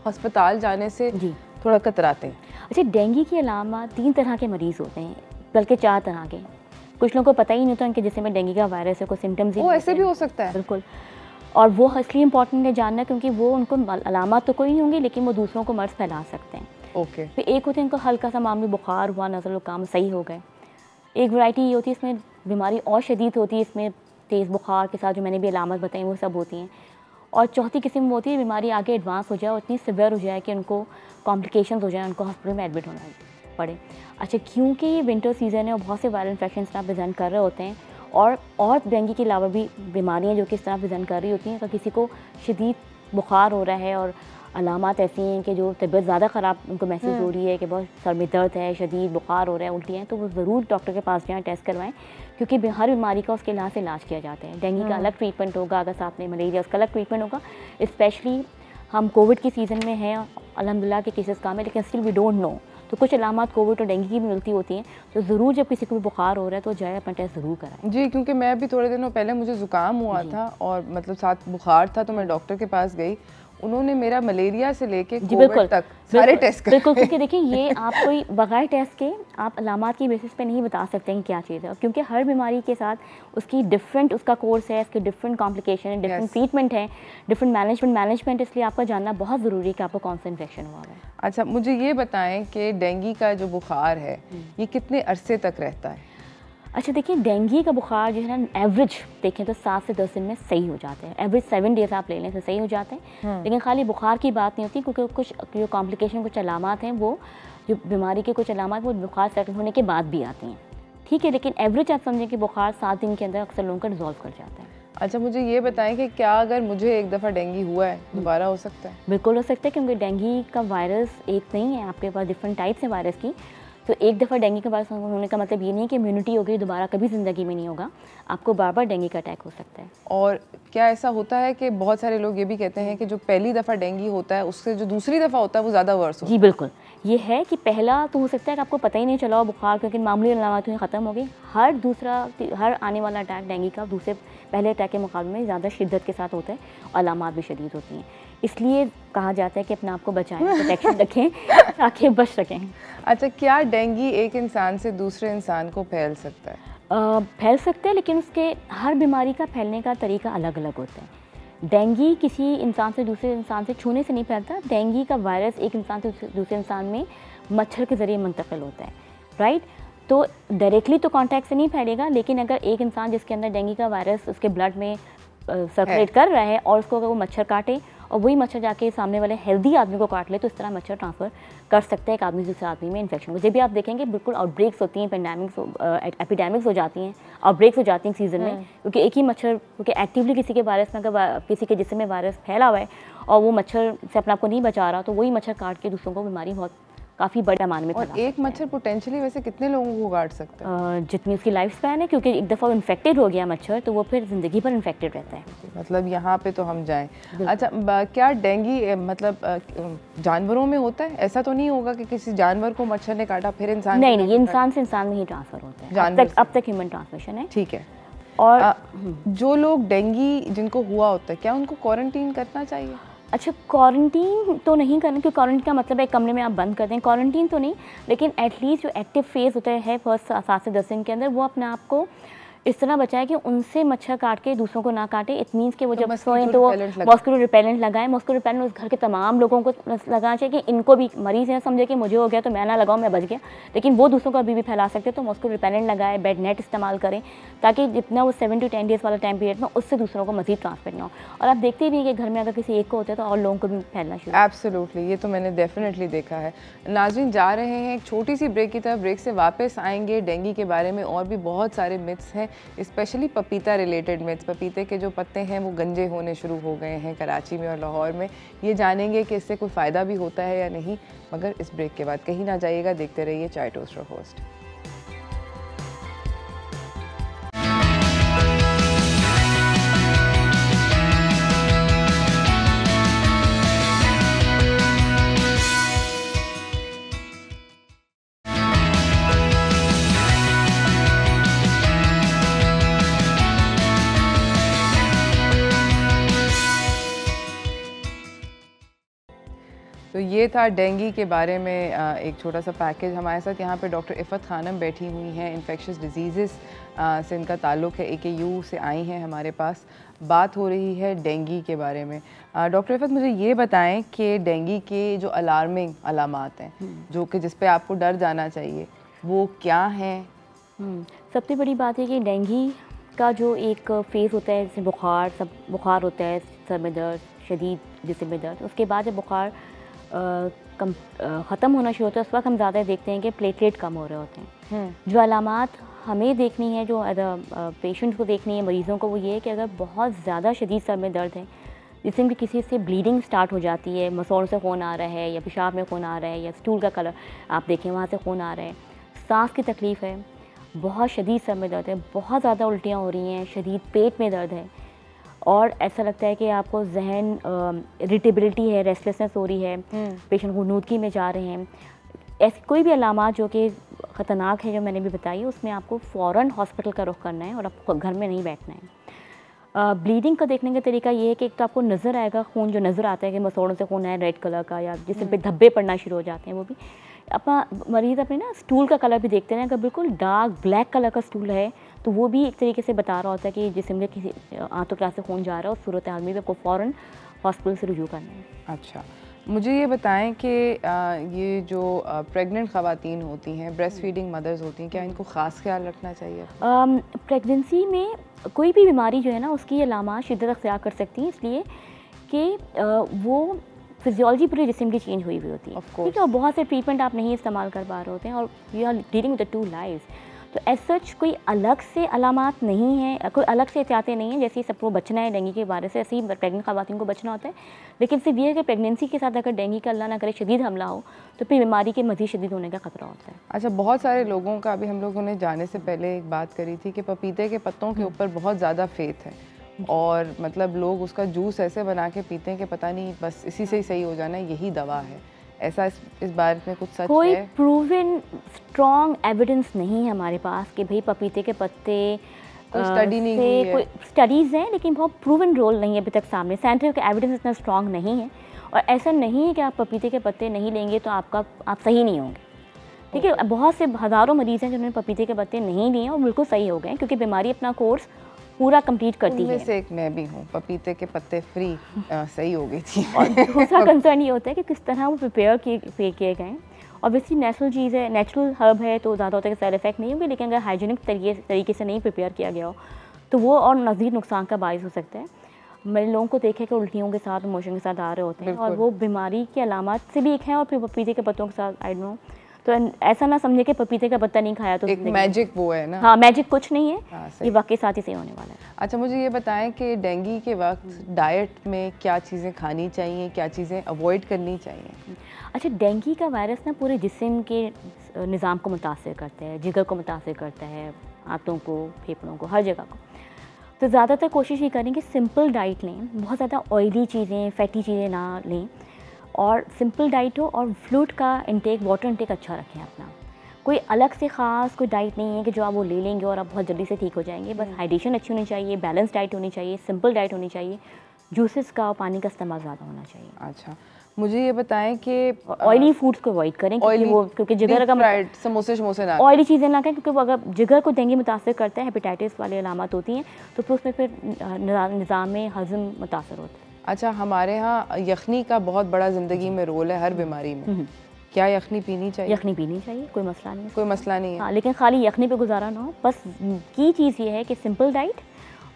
अस्पताल जाने से थोड़ा कतराते हैं। अच्छा, डेंगू की अलामत 3 तरह के मरीज़ होते हैं, बल्कि 4 तरह के। कुछ लोगों को पता ही नहीं होता उनके जिसमें डेंगू का वायरस है, कोई सिम्टम्स ही वो ऐसे भी हो सकता है। बिल्कुल, और वो इसलिए इंपॉर्टेंट है जानना, क्योंकि वो उनको अलामत तो कोई नहीं होंगी, लेकिन वो दूसरों को मर्ज फैला सकते हैं। ओके। फिर एक होते हैं उनको हल्का सा मामूली बुखार हुआ, नज़र काम सही हो गए। एक वैरायटी ये होती है, इसमें बीमारी और शदीद होती है, इसमें तेज़ बुखार के साथ जो मैंने भी अलामत बताई वो सब होती हैं। और चौथी किस्म होती है बीमारी आगे एडवांस हो जाए और इतनी सिवियर हो जाए कि उनको कॉम्प्लिकेशंस हो जाए, उनको हॉस्पिटल में एडमिट होना पड़े। अच्छा, क्योंकि ये विंटर सीज़न है और बहुत से वायरल इन्फेक्शन तरह प्रेजेंट कर रहे होते हैं, और डेंगू के अलावा भी बीमारियाँ जो कि इस तरह प्रेजेंट कर रही होती हैं, तो किसी को शदीद बुखार हो रहा है और अलामात ऐसी हैं कि जो तबीयत ज़्यादा ख़राब उनको महसूस हो रही है, कि बहुत सर में दर्द है, शदीद बुखार हो रहा है, उल्टी है, तो वो ज़रूर डॉक्टर के पास जाएँ, टेस्ट करवाएं, क्योंकि हर बीमारी का उसके इलाज से इलाज किया जाता है। डेंगू का अलग ट्रीटमेंट होगा, अगर साथ में मलेरिया उसका अलग ट्रीटमेंट होगा। स्पेशली हम कोविड की सीज़न में हैं, अल्हम्दुलिल्लाह के केसेस कम है, लेकिन स्टिल वी डोंट नो, तो कुछ अलामत कोविड और डेंगू की भी मिलती होती हैं। तो ज़रूर जब किसी को भी बुखार हो रहा है तो जाए अपना टेस्ट ज़रूर कराएं। जी, क्योंकि मैं भी थोड़े दिनों पहले मुझे ज़ुकाम हुआ था और मतलब साथ बुखार था, तो मैं डॉक्टर के पास गई, उन्होंने मेरा मलेरिया से लेके कोविड तक सारे टेस्ट कराए। बिल्कुल, क्योंकि देखिए ये आप कोई बगैर टेस्ट के आप अलामात की बेसिस पे नहीं बता सकते हैं क्या चीज़ है, क्योंकि हर बीमारी के साथ उसकी डिफरेंट उसका कोर्स है, इसके डिफरेंट कॉम्प्लिकेशन है, डिफरेंट ट्रीटमेंट है, डिफरेंट मैनेजमेंट, इसलिए आपका जानना बहुत ज़रूरी है कि आपको कौन सा इन्फेक्शन हुआ है। अच्छा, मुझे ये बताएं कि डेंगू का जो बुखार है ये कितने अरसे तक रहता है? अच्छा देखिए, डेंगू का बुखार जो है ना, एवरेज देखें तो 7 से 10 दिन में सही हो जाते हैं। एवरेज 7 डेज आप ले लें तो सही हो जाते हैं। लेकिन खाली बुखार की बात नहीं होती, क्योंकि कुछ जो कॉम्प्लिकेशन, कुछ अलामात हैं, वो जो बीमारी के कुछ अलामात वो बुखार सेटल होने के बाद भी आती हैं, ठीक है। लेकिन एवरेज आप समझें कि बुखार 7 दिन के अंदर अक्सर लोगों का रिजॉल्व कर जाता है। अच्छा, मुझे ये बताएं कि क्या अगर मुझे एक दफ़ा डेंगू हुआ है दोबारा हो सकता है? बिल्कुल हो सकता है, क्योंकि डेंगू का वायरस एक नहीं है, आपके पास डिफरेंट टाइप्स हैं वायरस की। तो एक दफ़ा डेंगू का वायरस होने का मतलब ये नहीं कि इम्यूनिटी हो गई, दोबारा कभी ज़िंदगी में नहीं होगा, आपको बार बार डेंगू का अटैक हो सकता है। और क्या ऐसा होता है कि बहुत सारे लोग ये भी कहते हैं कि जो पहली दफ़ा डेंगू होता है उससे जो दूसरी दफ़ा होता है वो ज़्यादा वर्स होता है? जी बिल्कुल, ये है कि पहला तो हो सकता है कि आपको पता ही नहीं चला हो बुखार, क्योंकि मामूली अलामत हुई ख़त्म हो गई। हर आने वाला अटैक डेंगू का दूसरे पहले अटैक के मुकाबले में ज़्यादा शिद्दत के साथ होता है और अलामत भी शदीद होती हैं। इसलिए कहा जाता है कि अपने आप को बचाएं, प्रोटेक्शन रखें ताकि बच सकें। अच्छा, क्या डेंगू एक इंसान से दूसरे इंसान को फैल सकता है? फैल सकते हैं, लेकिन उसके हर बीमारी का फैलने का तरीका अलग अलग होता है। डेंगू किसी इंसान से दूसरे इंसान से छूने से नहीं फैलता। डेंगू का वायरस एक इंसान से दूसरे इंसान में मच्छर के ज़रिए मुंतकिल होता है, राइट। तो डायरेक्टली तो कांटेक्ट से नहीं फैलेगा, लेकिन अगर एक इंसान जिसके अंदर डेंगू का वायरस उसके ब्लड में सर्कुलेट कर रहा है और उसको अगर वो मच्छर काटे और वही मच्छर जाके सामने वाले हेल्दी आदमी को काट ले, तो इस तरह मच्छर ट्रांसफ़र कर सकता है एक आदमी से दूसरे आदमी में इन्फेक्शन को। जब भी आप देखेंगे बिल्कुल आउटब्रेक्स होती हैं, एपिडेमिक्स हो जाती हैं, आउटब्रेक्स हो जाती हैं सीज़न में, क्योंकि एक ही मच्छर, क्योंकि एक्टिवली किसी के वायरस में अगर किसी के जिस्म में वायरस फैला हुआ है और वो मच्छर से अपने आप को नहीं बचा रहा, तो वही मच्छर काट के दूसरों को बीमारी बहुत काफ़ी बड़े पैमाने में। और एक मच्छर पोटेंशियली वैसे कितने लोगों को काट सकता है? जितनी उसकी लाइफ स्पैन है, क्योंकि एक दफ़ा इन्फेक्टेड हो गया मच्छर तो वो फिर ज़िंदगी भर इन्फेक्टेड रहता है। मतलब यहाँ पे तो हम जाएं। अच्छा, क्या डेंगू मतलब जानवरों में होता है? ऐसा तो नहीं होगा कि किसी जानवर को मच्छर ने काटा फिर इंसान? नहीं, ये इंसान से इंसान में ही ट्रांसफ़र होता है। अब तक ह्यूमन ट्रांसमिशन है। ठीक है। और जो लोग डेंगू जिनको हुआ होता है, क्या उनको क्वारंटीन करना चाहिए? अच्छा, क्वारंटीन तो नहीं करना, क्योंकि क्वारंटीन का मतलब है कमरे में आप बंद कर दें, क्वारंटीन तो नहीं, लेकिन एटलीस्ट जो एक्टिव फेज़ होता है फर्स्ट 7 से 10 दिन के अंदर, वो अपने आप को इस तरह बचाए कि उनसे मच्छर काट के दूसरों को ना काटे। इट मीन्स कि वो जब सोएं तो मॉस्किटो रिपेलेंट लगाएं। मॉस्किटो रिपेलेंट उस घर के तमाम लोगों को लगाना चाहिए कि इनको भी मरीज़ है, समझे कि मुझे हो गया तो मैं ना लगाऊं, मैं बच गया, लेकिन वो दूसरों को अभी भी फैला सकते हैं। तो मॉस्किटो रिपेलेंट लगाए, बेड नेट इस्तेमाल करें, ताकि जितना वो 7 to 10 डेज़ वाला टाइम पीरियड में उससे दूसरों को मजीद ट्रांसफर ना हो। और आप देखते भी कि घर में अगर किसी एक को होता है तो और लोगों को भी फैलना शुरू। एब्सोल्युटली, ये तो मैंने डेफिनेटली देखा है। नाज़रीन, जा रहे हैं एक छोटी सी ब्रेक की तरफ। ब्रेक से वापस आएंगे डेंगू के बारे में और भी बहुत सारे मिथ्स हैं, स्पेशली पपीता रिलेटेड मिथ्स। पपीते के जो पत्ते हैं वो गंजे होने शुरू हो गए हैं कराची में और लाहौर में। ये जानेंगे कि इससे कोई फ़ायदा भी होता है या नहीं, मगर इस ब्रेक के बाद कहीं ना जाइएगा, देखते रहिए चाय टोस्टर होस्ट। तो ये था डेंगू के बारे में एक छोटा सा पैकेज। हमारे साथ यहाँ पे डॉक्टर इफ़त खानम बैठी हुई हैं, इन्फेक्शियस डिजीज़ से इनका ताल्लुक़ है, AKU से आई हैं हमारे पास। बात हो रही है डेंगू के बारे में। डॉक्टर इफ़त, मुझे ये बताएं कि डेंगू के जो अलार्मिंग अलामात हैं, जो कि जिस पे आपको डर जाना चाहिए, वो क्या हैं? सबसे बड़ी बात है कि डेंगू का जो एक फेज़ होता है, जैसे बुखार होता है, सर में दर्द, शदीद जिस्म में दर्द, उसके बाद जब बुखार ख़त्म होना शुरू होता है, उस वक्त हम ज़्यादा देखते हैं कि प्लेटलेट कम हो रहे होते हैं। जो अलामात हमें देखनी है, जो पेशेंट को देखनी है, मरीज़ों को, वो ये है कि अगर बहुत ज़्यादा शदीद सर में दर्द है, जिसमें कि किसी से ब्लीडिंग स्टार्ट हो जाती है, मसौड़ से खून आ रहा है या पेशाब में खून आ रहा है या स्टूल का कलर आप देखें वहाँ से खून आ रहा है, सांस की तकलीफ़ है, बहुत शदीद सर में दर्द है, बहुत ज़्यादा उल्टियाँ हो रही हैं, शदीद पेट में दर्द है, और ऐसा लगता है कि आपको जहन इरिटेबिलिटी है, रेस्टलेसनेस हो रही है, पेशेंट गुनूदगी में जा रहे हैं, ऐसी कोई भी अलामात जो कि ख़तरनाक है जो मैंने भी बताई, उसमें आपको फ़ौरन हॉस्पिटल का रुख करना है और आपको घर में नहीं बैठना है। ब्लीडिंग का देखने का तरीका ये है कि एक तो आपको नज़र आएगा खून, जो नज़र आता है कि मसौड़ों से खून है रेड कलर का, या जिसम पे धब्बे पड़ना शुरू हो जाते हैं, वो भी अपना मरीज़ अपने ना स्टूल का कलर भी देखते हैं। अगर बिल्कुल डार्क ब्लैक कलर का स्टूल है तो वो भी एक तरीके से बता रहा होता है कि जिसम में किसी आंतों क्लास से खून जा रहा है, उस सूरत हाल में भी आपको फ़ौरन हॉस्पिटल से रुजू करना है। अच्छा, मुझे ये बताएं कि ये जो प्रेग्नेंट ख़वातीन होती हैं, ब्रेस्ट फीडिंग मदर्स होती हैं, क्या इनको ख़ास ख्याल रखना चाहिए? प्रेगनेंसी में कोई भी बीमारी जो है ना उसकी अलामात शिद्दत अख्तियार कर सकती हैं, इसलिए कि वो फिजियोलॉजी पूरे जिस्म की चेंज हुई होती है, ठीक है। और बहुत से ट्रीटमेंट आप नहीं इस्तेमाल कर पा रहे होते हैं और you are dealing with the two lives. तो एज सच कोई अलग से अलामात नहीं है, कोई अलग से एहतियातें नहीं हैं। जैसे सबको बचना है डेंगू के बारे से, ऐसे ही प्रेग्नेंट ख़वातीन को बचना होता है। लेकिन सिर्फ ये है कि प्रेगनेंसी के साथ अगर डेंगू का अल्लाह ना करे शदीद हमला हो तो फिर बीमारी के मज़ीद शदीद होने का ख़तरा होता है। अच्छा, बहुत सारे लोगों का, अभी हम लोगों ने जाने से पहले एक बात करी थी कि पपीते के पत्तों के ऊपर बहुत ज़्यादा फेथ है और मतलब लोग उसका जूस ऐसे बना के पीते हैं कि पता नहीं बस इसी से ही सही हो जाना है, यही दवा है। ऐसा इस बारे में कुछ सच कोई है? प्रूवन स्ट्रॉन्ग एविडेंस नहीं है हमारे पास कि भाई पपीते के पत्ते स्टडी नहीं हुई है। कोई स्टडीज़ हैं लेकिन बहुत प्रूवन रोल नहीं है अभी तक सामने। साइंटिफिक एविडेंस इतना स्ट्रॉन्ग नहीं है और ऐसा नहीं है कि आप पपीते के पत्ते नहीं लेंगे तो आप सही नहीं होंगे, ठीक है। बहुत से हज़ारों मरीज़ हैं जिन्होंने पपीते के पत्ते नहीं लिए और बिल्कुल सही हो गए क्योंकि बीमारी अपना कोर्स पूरा कंप्लीट करती है। से एक मैं भी हूँ, पपीते के पत्ते फ्री सही हो गई थी। और दूसरा कंसर्न ये होता है कि किस तरह वो प्रिपेयर किए गए। ऑब्वियसली नेचुरल चीज़ है, नेचुरल हर्ब है तो ज़्यादा होता है कि साइड इफेक्ट नहीं होंगे, लेकिन अगर हाइजीनिक तरीके से नहीं प्रिपेयर किया गया हो तो वो और मज़ीद नुकसान का बायस हो सकता है। मैंने लोगों को देखा कि उल्टियों के साथ, मोशन के साथ आ रहे होते हैं और वो बीमारी की अलामत से भी एक है और फिर पपीते के पत्तों के साथ आई डोंट नो। तो ऐसा ना समझे कि पपीते का पत्ता नहीं खाया तो एक मैजिक वो है ना। हाँ, मैजिक कुछ नहीं है। हाँ, ये वाकई साथ ही सही होने वाला है। अच्छा, मुझे ये बताएं कि डेंगू के वक्त डाइट में क्या चीज़ें खानी चाहिए, क्या चीज़ें अवॉइड करनी चाहिए? अच्छा, डेंगू का वायरस ना पूरे जिस्म के निज़ाम को मुतासिर करता है, जिगर को मुतासिर करता है, आंतों को, फेफड़ों को, हर जगह को। तो ज़्यादातर कोशिश ये करें कि सिंपल डाइट लें, बहुत ज़्यादा ऑयली चीज़ें, फैटी चीज़ें ना लें और सिंपल डाइट हो और फ्लूइड का इंटेक, वाटर इंटेक अच्छा रखें अपना। कोई अलग से ख़ास कोई डाइट नहीं है कि जो आप वो ले लेंगे और आप बहुत जल्दी से ठीक हो जाएंगे। बस हाइड्रेशन अच्छी होनी चाहिए, बैलेंस डाइट होनी चाहिए, सिंपल डाइट होनी चाहिए, जूसेस का और पानी का इस्तेमाल ज़्यादा होना चाहिए। अच्छा, मुझे ये बताएं कि ऑयली फूड्स को अवॉइड करें क्योंकि जिगर का समोसे ना ऑयली चीज़ें ना खाएं क्योंकि अगर जिगर को डेंगू मुतासर करता है, हेपेटाइटिस वाली अलामत होती हैं तो फिर उसमें फिर निज़ाम हज़म मुतासर होता है। अच्छा, हमारे यहाँ यखनी का बहुत बड़ा ज़िंदगी में रोल है हर बीमारी में। क्या यखनी पीनी चाहिए? यखनी पीनी चाहिए, कोई मसला नहीं है। कोई मसला नहीं है। हाँ, लेकिन खाली यखनी पे गुजारा ना हो। बस की चीज़ ये है कि सिंपल डाइट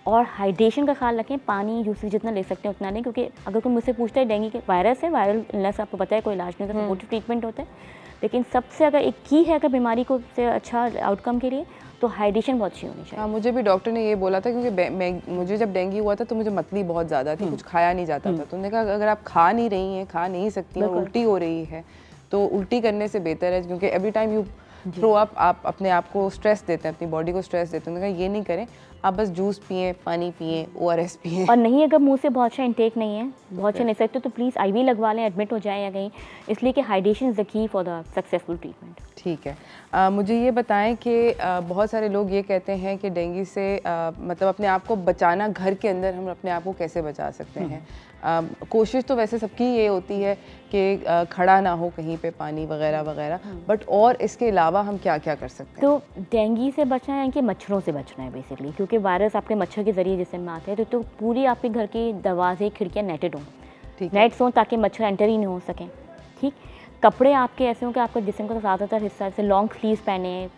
और हाइड्रेशन का ख्याल रखें, पानी जूसेस जितना ले सकते हैं उतना लें। क्योंकि अगर कोई मुझसे पूछता है डेंगू के वायरस है, वायरल इलनेस आपको पता है, कोई इलाज नहीं होता, सपोर्टिव ट्रीटमेंट होता है। लेकिन सबसे अगर एक की है अगर बीमारी को से अच्छा आउटकम के लिए तो हाइड्रेशन बहुत अच्छी होनी चाहिए। हाँ, मुझे भी डॉक्टर ने ये बोला था क्योंकि मुझे जब डेंगू हुआ था तो मुझे मतली बहुत ज़्यादा थी, कुछ खाया नहीं जाता था। तो उन्होंने कहा अगर आप खा नहीं रही हैं, खा नहीं सकती हैं, उल्टी हो रही है तो उल्टी करने से बेहतर है, क्योंकि every time you throw up, आप अपने आप को स्ट्रेस देते हैं, अपनी बॉडी को स्ट्रेस देते हैं। ये नहीं करें, आप बस जूस पिएं, पानी पिएं, ORS पिएं। और नहीं, अगर मुंह से बहुत अच्छा इंटेक नहीं है, बहुत अच्छा नहीं सकते तो प्लीज़ IV लगवा लें, एडमिट हो जाएं या कहीं, इसलिए कि hydration is the key for the successful treatment. ठीक है। मुझे ये बताएं कि बहुत सारे लोग ये कहते हैं कि डेंगू से मतलब अपने आप को बचाना, घर के अंदर हम अपने आप को कैसे बचा सकते हैं? कोशिश तो वैसे सबकी ये होती है कि खड़ा ना हो कहीं पे पानी वगैरह वगैरह, बट और इसके अलावा हम क्या क्या कर सकते हैं? तो डेंगू से बचना है कि मच्छरों से बचना है बेसिकली, क्योंकि वायरस आपके मच्छर के ज़रिए जिसम में आते हैं। तो पूरी आपके घर के दरवाजे, खिड़कियाँ नेटेड हों, नेट्स हों ताकि मच्छर एंटर ही नहीं हो सकें, ठीक। कपड़े आपके ऐसे हों कि आपके जिस्म का ज़्यादातर हिस्सा, जैसे लॉन्ग स्लीव्स पहने,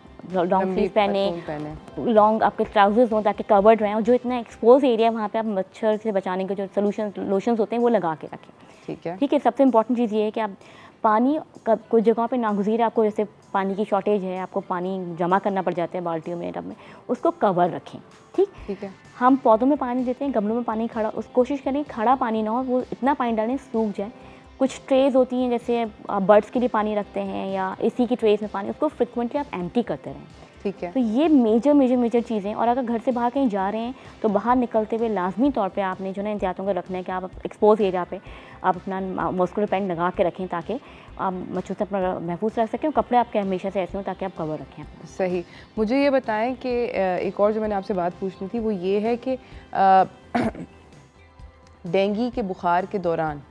लॉन्ग आपके ट्राउजर्स हों ताकि कवर्ड रहें, और जो इतना एक्सपोज एरिया वहाँ पे आप मच्छर से बचाने के जो लोशंस होते हैं वो लगा के रखें, ठीक है। ठीक है। सबसे इंपॉर्टेंट चीज़ ये है कि आप पानी कुछ जगहों पे नागुज़ीर, आपको जैसे पानी की शॉर्टेज है, आपको पानी जमा करना पड़ जाता है बाल्टियों में, टब में, उसको कवर रखें, ठीक है। हम पौधों में पानी देते हैं, गमलों में पानी खड़ा, उस कोशिश करें खड़ा पानी ना हो, वो इतना पानी डालें सूख जाए। कुछ ट्रेज़ होती हैं जैसे आप बर्ड्स के लिए पानी रखते हैं या AC की ट्रेज़ में पानी, उसको फ्रिक्वेंटली आप एम्प्टी करते रहें, ठीक है। तो ये मेजर चीज़ें। और अगर घर से बाहर कहीं जा रहे हैं तो बाहर निकलते हुए लाजमी तौर पे आपने जो ना एहतियातों को रखना है कि आप एक्सपोज एरिया पे आप अपना मस्कुलर पैंट लगा के रखें ताकि आप मच्छरों से अपना महफूज रख सकें, और कपड़े आपके हमेशा से ऐसे हों ताकि आप कवर रखें। सही। मुझे ये बताएं कि एक और जो मैंने आपसे बात पूछनी थी वो ये है कि डेंगू के बुखार के दौरान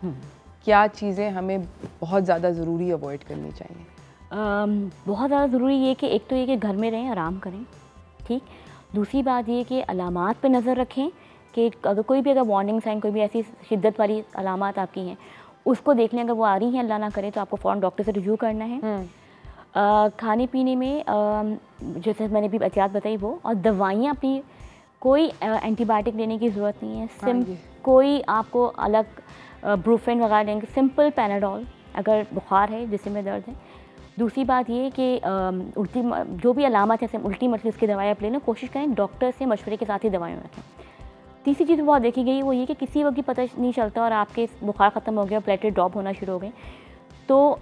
क्या चीज़ें हमें बहुत ज़्यादा ज़रूरी अवॉइड करनी चाहिए? बहुत ज़्यादा ज़रूरी ये कि एक तो ये कि घर में रहें, आराम करें, ठीक। दूसरी बात ये कि अलामात पे नज़र रखें कि अगर कोई भी अगर वार्निंग साइन, कोई भी ऐसी शिद्दत वाली अलामात आपकी हैं, उसको देख लें, अगर वो आ रही हैं अल्लाह ना करे तो आपको फ़ौरन डॉक्टर से रिव्यू करना है। खाने पीने में जैसे मैंने भी एहतियात बताई वो, और दवाइयाँ अपनी कोई एंटीबायोटिक लेने की ज़रूरत नहीं है। कोई आपको अलग ब्रूफेन वगैरह लेंगे, सिंपल पैनाडोल अगर बुखार है, जिसम में दर्द है। दूसरी बात ये कि उल्टी जो भी अलामत है, उल्टी मछली उसकी दवाई आप लेना, कोशिश करें डॉक्टर से मशवरे के साथ ही दवाई रखें। तीसरी चीज़ बहुत देखी गई वो ये कि किसी वक्त भी पता नहीं चलता और आपके बुखार ख़त्म हो गया, प्लेटलेट ड्रॉप होना शुरू हो गए, तो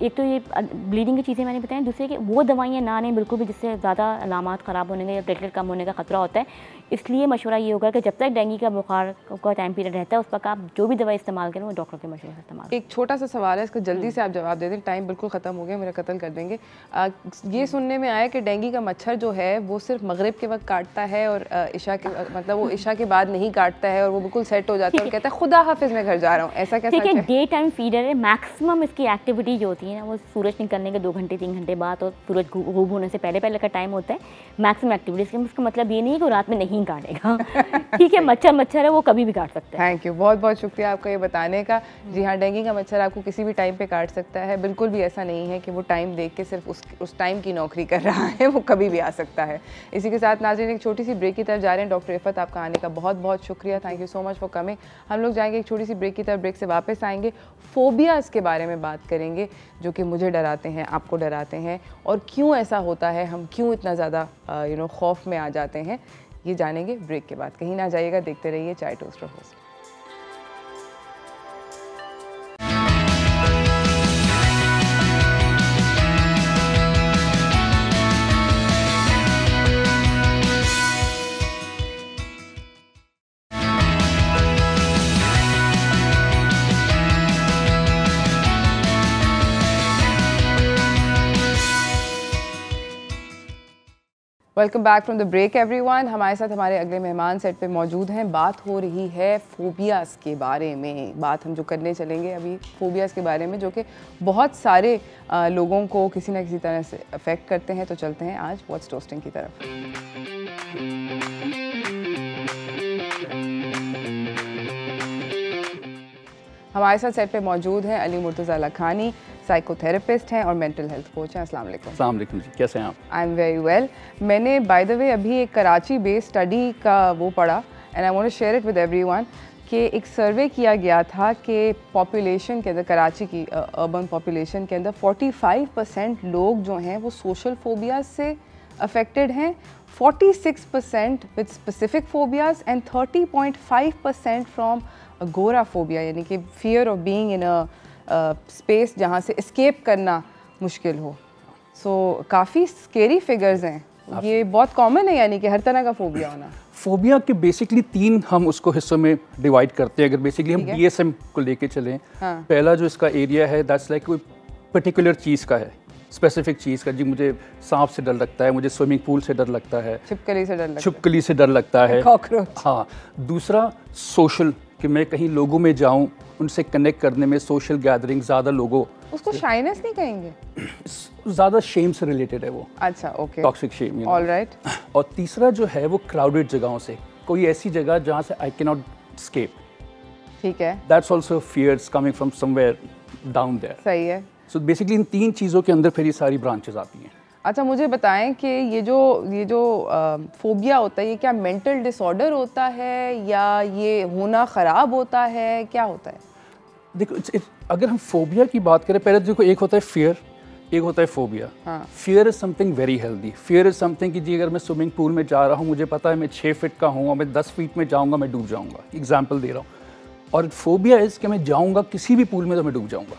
एक तो ये ब्लीडिंग की चीज़ें मैंने बताई, दूसरे कि वो दवाइयाँ ना लें बिल्कुल भी जिससे ज़्यादा अलामात ख़राब होने का या प्लेटलेट कम होने का ख़तरा होता है। इसलिए मशवरा ये होगा कि जब तक डेंगू का बुखार का टाइम पीरियड रहता है उस वक्त आप जो भी दवाई इस्तेमाल करें वो डॉक्टर के मशवरे से इस्तेमाल। एक छोटा सा सवाल है, इसका जल्दी से आप जवाब दे दें, टाइम बिल्कुल ख़त्म हो गया, मेरा कत्ल कर देंगे। ये सुनने में आया कि डेंगू का मच्छर जो है वो सिर्फ मगरिब के वक्त काटता है और इशा के मतलब वो इशा के बाद नहीं काटता है और वो बिल्कुल सेट हो जाता है और कहता है खुदा हाफिज़ मैं घर जा रहा हूँ, ऐसा क्या? ठीक है, डे टाइम फीडर है, मैक्सिमम इसकी एक्टिविटी जो होती है ना वो सूरज निकलने के 2 घंटे 3 घंटे बाद और सूरज गूब होने से पहले का टाइम होता है मैक्सिमम एक्टिविटीज़। इसका मतलब ये नहीं है कि रात में नहीं काटेगा। ठीक है, मच्छर है वो कभी भी काट सकता है। थैंक यू, बहुत बहुत शुक्रिया आपका ये बताने का। जी हाँ, डेंगू का मच्छर आपको किसी भी टाइम पे काट सकता है, बिल्कुल भी ऐसा नहीं है कि वो टाइम देख के सिर्फ उस टाइम की नौकरी कर रहा है, वो कभी भी आ सकता है। इसी के साथ नाज़रीन एक छोटी सी ब्रेक की तरफ जा रहे हैं। डॉक्टर इफ़त आपका आने का बहुत बहुत शुक्रिया, thank you so much for coming. हम लोग जाएंगे एक छोटी सी ब्रेक की तरफ, ब्रेक से वापस आएंगे, फोबियाज़ के बारे में बात करेंगे जो कि मुझे डराते हैं, आपको डराते हैं, और क्यों ऐसा होता है, हम क्यों इतना ज़्यादा खौफ में आ जाते हैं, ये जानेंगे ब्रेक के बाद। कहीं ना जाइएगा, देखते रहिए चाय toaster host. Welcome back from the break everyone. हमारे साथ हमारे अगले मेहमान सेट पे मौजूद हैं। बात हो रही है फोबियाज़ के बारे में। बात हम जो करने चलेंगे अभी फोबियाज़ के बारे में, जो कि बहुत सारे लोगों को किसी न किसी तरह से अफेक्ट करते हैं। तो चलते हैं आज व्हाट्स टोस्टिंग की तरफ। हमारे साथ सेट पे मौजूद हैं अली मुर्तज़ा लखानी, साइकोथेरेपिस्ट हैं और मेंटल हेल्थ कोच हैं। अस्सलाम वालेकुम। अस्सलाम वालेकुम जी, कैसे हैं आप? I am very well. मैंने बाय द वे अभी एक कराची बेस्ड स्टडी का वो पढ़ा and I want to share it with everyone कि एक सर्वे किया गया था कि पॉपुलेशन के अंदर, कराची की अर्बन पॉपुलेशन के अंदर 45% लोग जो हैं वो सोशल फोबियाज से अफेक्टेड हैं, 46% with specific phobias and 30.5% from agoraphobia, यानी कि fear of being in a space जहाँ से एस्केप करना मुश्किल हो। सो काफ़ी स्केरी फिगर्स हैं। ये बहुत कॉमन है, यानी कि हर तरह का फोबिया होना। फोबिया के बेसिकली 3 हम उसको हिस्सों में डिवाइड करते हैं। अगर बेसिकली हम DSM को लेके चलें, पहला जो इसका एरिया है दैट्स लाइक कोई पर्टिकुलर चीज़ का है, स्पेसिफिक चीज़ का। जी मुझे सांप से डर लगता है, मुझे स्विमिंग पूल से डर लगता है, छिपकली से डर लगता है, छिपकली से डर लगता है, कॉकरोच। हाँ। दूसरा सोशल, कि मैं कहीं लोगों में जाऊं, उनसे कनेक्ट करने में, सोशल गैदरिंग, ज़्यादा लोगों, उसको शाइनेस नहीं कहेंगे, ज़्यादा शेम से रिलेटेड है वो। अच्छा, ओके, टॉक्सिक शेम, ऑलराइट। और तीसरा जो है वो क्राउडेड जगहों से, कोई ऐसी जगह जहाँ से आई कैन नॉट एस्केप। ठीक है, that's also fears coming from somewhere down there. सही है। सो बेसिकली इन 3 चीज़ों के अंदर फिर ये सारी ब्रांचेस आती हैं। अच्छा, मुझे बताएं कि ये जो फोबिया होता है, ये क्या मेंटल डिसऑर्डर होता है या ये होना ख़राब होता है, क्या होता है? देखो, अगर हम फोबिया की बात करें, पहले देखो एक होता है फियर, एक होता है phobia. Fear is something very healthy. Fear is something कि जी अगर मैं स्विमिंग पूल में जा रहा हूँ, मुझे पता है मैं 6 फीट का हूँ और मैं 10 फीट में जाऊँगा, मैं डूब जाऊँगा, एग्जाम्पल दे रहा हूँ। और फोबिया इज़ कि मैं जाऊँगा किसी भी पूल में तो मैं डूब जाऊँगा,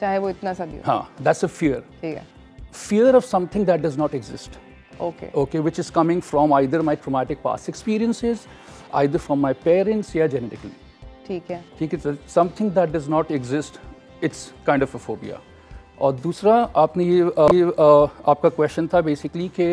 चाहे वो इतना सा भी हो। हाँ, दैट्स अ फियर। ठीक है। Fear of something that does not exist. Okay, which is coming from either my traumatic past experiences, either from my parents या genetically. ठीक है, ठीक है, something that does not exist, it's kind of a phobia. और दूसरा आपने ये आपका क्वेश्चन था बेसिकली कि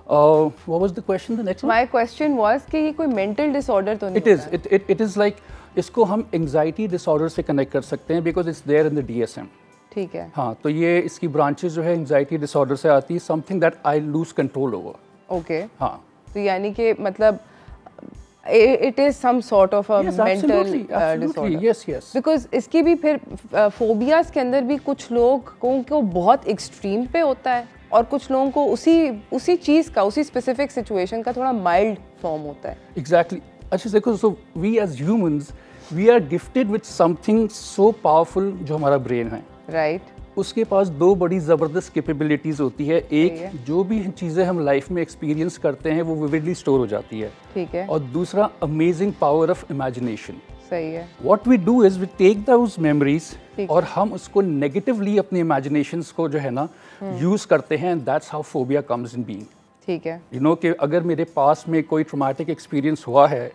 what was the question? The next one? My question was कि ये कोई mental disorder तो नहीं होता? It is like, इसको हम anxiety disorder से connect कर सकते हैं because it's there in the DSM. ठीक है, हाँ, तो ये इसकी ब्रांचेस जो है एंजाइटी डिसऑर्डर से आती है, something that I lose control over. Okay, हाँ, तो यानी कि मतलब it is some sort of a Yes, mental absolutely, disorder. yes. Because इसकी भी फिर फोबियाज के अंदर भी कुछ लोगों को बहुत एक्सट्रीम पे होता है और कुछ लोगों को उसी चीज़ का, उसी स्पेसिफिक सिचुएशन का थोड़ा माइल्ड फॉर्म होता है. Exactly. अच्छा देखो, so we as humans, we are gifted with something so powerful जो हमारा ब्रेन है. राइट. उसके पास दो बड़ी ज़बरदस्त कैपेबिलिटीज़ होती है. एक, जो भी चीज़ें हम लाइफ में एक्सपीरियंस करते हैं वो विविडली स्टोर हो जाती है. ठीक है. और दूसरा, अमेजिंग पावर ऑफ इमेजिनेशन. सही है. What we do is we take those memories और हम उसको नेगेटिवली अपने इमेजिनेशंस को जो है ना यूज़ करते हैं. That's how phobia comes in being. ठीक है. You know कि अगर मेरे पास में कोई ट्रॉमेटिक एक्सपीरियंस हुआ है,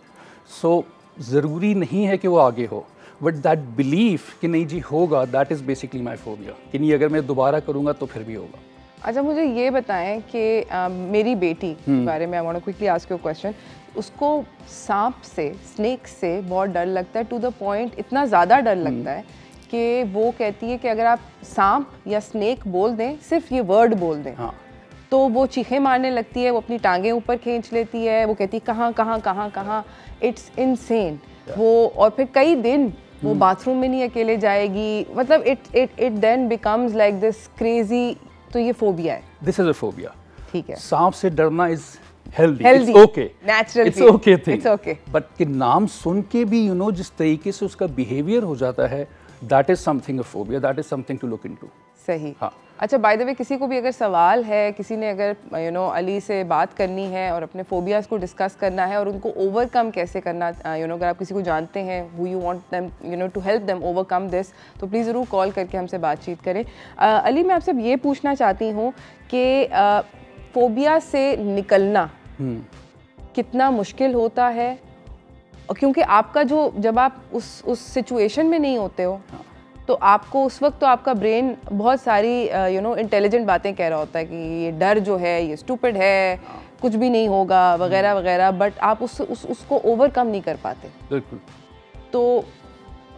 सो ज़रूरी नहीं है कि वो आगे हो, बट दैट बिलीफ कि नहीं जी होगा, that is basically my phobia, कि नहीं अगर मैं दोबारा करूँगा तो फिर भी होगा. अच्छा, मुझे ये बताएं कि मेरी बेटी के बारे में I want to quickly ask you question. उसको सांप से, स्नेक से बहुत डर लगता है, टू द पॉइंट इतना ज़्यादा डर लगता है कि वो कहती है कि अगर आप सांप या स्नेक बोल दें, सिर्फ ये वर्ड बोल दें, तो वो चीखें मारने लगती है, वो अपनी टांगें ऊपर खींच लेती है, वो कहती है कहाँ कहाँ कहाँ कहाँ. It's insane. वो और फिर कई दिन वो बाथरूम में नहीं अकेले जाएगी. मतलब it then becomes like this crazy. तो ये फोबिया है. This is a phobia. ठीक है. सांप से डरना is healthy. It's okay. Natural. It's okay thing. It's okay. But कि नाम सुन के भी जिस तरीके से उसका बिहेवियर हो जाता है, that is something a phobia. That is something to look into. सही. हाँ. अच्छा, बाय द वे, किसी को भी अगर सवाल है, किसी ने अगर अली से बात करनी है और अपने फोबियाज को डिस्कस करना है और उनको ओवरकम कैसे करना, अगर आप किसी को जानते हैं who you want them to help them overcome this, तो प्लीज़ ज़रूर कॉल करके हमसे बातचीत करें. अली, मैं आपसे ये पूछना चाहती हूँ कि फोबिया से निकलना कितना मुश्किल होता है, क्योंकि आपका जब आप उस सिचुएशन में नहीं होते हो, तो आपको उस वक्त तो आपका ब्रेन बहुत सारी इंटेलिजेंट बातें कह रहा होता है कि ये डर जो है ये स्टूपिड है, कुछ भी नहीं होगा वगैरह वगैरह, बट आप उसको ओवरकम नहीं कर पाते. बिल्कुल. तो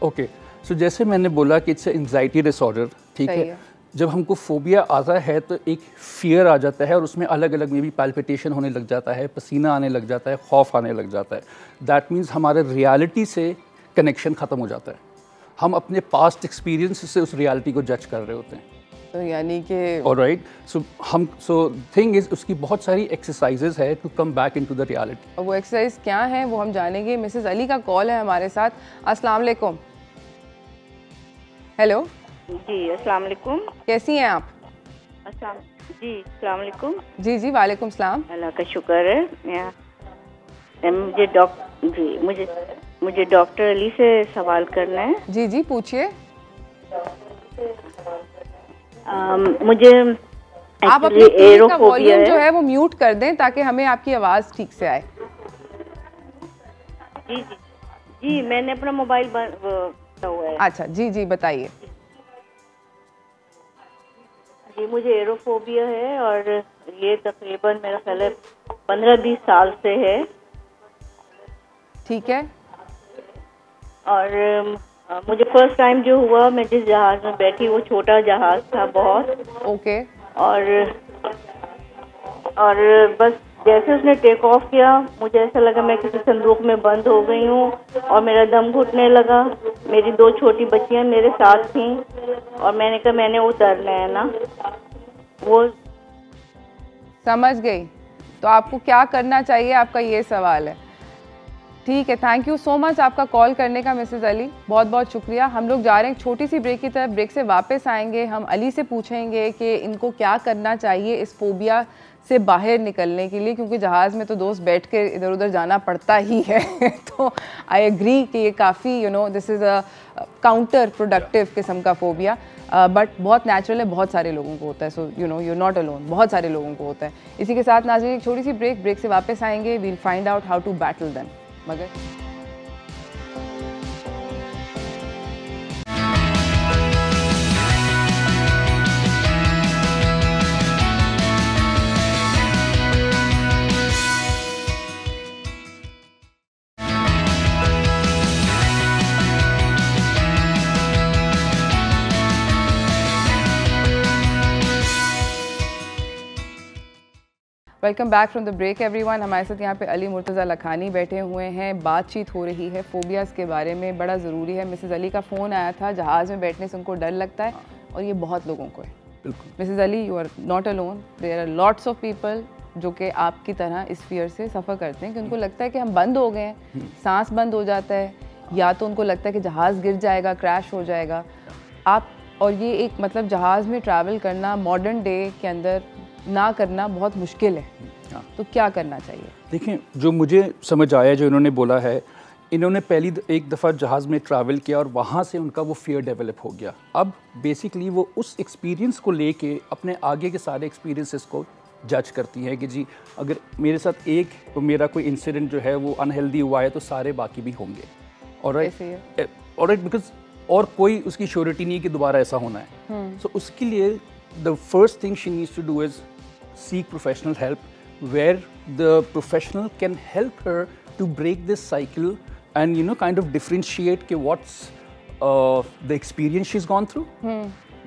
ओके, सो जैसे मैंने बोला कि इट्स एंजाइटी डिसऑर्डर. ठीक है. जब हमको फोबिया आता है तो एक फियर आ जाता है और उसमें अलग अलग में भी पैल्पिटेशन होने लग जाता है, पसीना आने लग जाता है, खौफ आने लग जाता है. दैट मीन्स हमारे रियलिटी से कनेक्शन ख़त्म हो जाता है. हम अपने पास्ट एक्सपीरियंस से उस रियलिटी को जज कर रहे होते हैं. तो यानी कि ऑलराइट. सो थिंग इज, उसकी बहुत सारी एक्सरसाइजेज है to come back into the reality. वो एक्सरसाइज क्या है वो हम जानेंगे. मिसेस अली का कॉल है हमारे साथ. अस्सलाम वालेकुम. हेलो जी, अस्सलाम वालेकुम. कैसी हैं आप? जी, अस्सलाम वालेकुम. जी वालेकुम सलाम. अल्लाह का शुक्र है. मुझे डॉक्टर अली से सवाल करना है. जी पूछिए. मुझे आप अपने टीवी का वॉल्यूम जो है वो म्यूट कर दें ताकि हमें आपकी आवाज़ ठीक से आए. जी, मैंने अपना मोबाइल बंद हुआ है. अच्छा, जी बताइए. जी, मुझे एरोफोबिया है और ये तकरीबन मेरा ख्याल है 15-20 साल से है. ठीक है. और मुझे फर्स्ट टाइम जो हुआ, मैं जिस जहाज में बैठी वो छोटा जहाज था बहुत. ओके. और बस जैसे उसने टेक ऑफ किया, मुझे ऐसा लगा मैं किसी संदूक में बंद हो गई हूँ और मेरा दम घुटने लगा. मेरी 2 छोटी बच्चियाँ मेरे साथ थीं और मैंने कहा मैंने उतरना है ना. वो समझ गई. तो आपको क्या करना चाहिए, आपका ये सवाल है. ठीक है, थैंक यू सो मच आपका कॉल करने का मिसेस अली, बहुत बहुत शुक्रिया. हम लोग जा रहे हैं एक छोटी सी ब्रेक की तरफ. ब्रेक से वापस आएंगे, हम अली से पूछेंगे कि इनको क्या करना चाहिए इस फोबिया से बाहर निकलने के लिए, क्योंकि जहाज़ में तो दोस्त बैठ के इधर उधर जाना पड़ता ही है. तो आई एग्री कि ये काफ़ी this is a counter productive किस्म का फोबिया, बट बहुत नेचुरल है, बहुत सारे लोगों को होता है. सो you're नॉट अलोन, बहुत सारे लोगों को होता है. इसी के साथ नाज़रीन एक छोटी सी ब्रेक से वापस आएंगे. We'll find out how to battle them. मगर welcome back from the break everyone. हमारे साथ यहाँ पे अली मुर्तज़ा लखानी बैठे हुए हैं। बातचीत हो रही है फोबियाज़ के बारे में, बड़ा ज़रूरी है। मिसेज़ अली का फ़ोन आया था, जहाज़ में बैठने से उनको डर लगता है और ये बहुत लोगों को है। Mrs Ali, you are not alone, there are lots of people जो कि आपकी तरह इस फियर से सफ़र करते हैं कि उनको लगता है कि हम बंद हो गए हैं, सांस बंद हो जाता है, या तो उनको लगता है कि जहाज़ गिर जाएगा, क्रैश हो जाएगा। आप और ये एक मतलब जहाज़ में ट्रैवल करना मॉडर्न डे के अंदर ना करना बहुत मुश्किल है, तो क्या करना चाहिए? देखिए, जो मुझे समझ आया, जो इन्होंने बोला है, इन्होंने पहली एक दफ़ा जहाज़ में ट्रैवल किया और वहाँ से उनका वो फियर डेवलप हो गया। अब बेसिकली वो उस एक्सपीरियंस को लेके अपने आगे के सारे एक्सपीरियंसेस को जज करती है कि जी अगर मेरे साथ एक तो मेरा कोई इंसिडेंट जो है वो अनहेल्दी हुआ है तो सारे बाकी भी होंगे। ऑलराइट, बिकॉज और कोई उसकी श्योरिटी नहीं है कि दोबारा ऐसा होना है। सो उसके लिए the first thing she needs to do is seek professional help, where the professional can help her to break this cycle and kind of differentiate ke what's the experience she's gone through,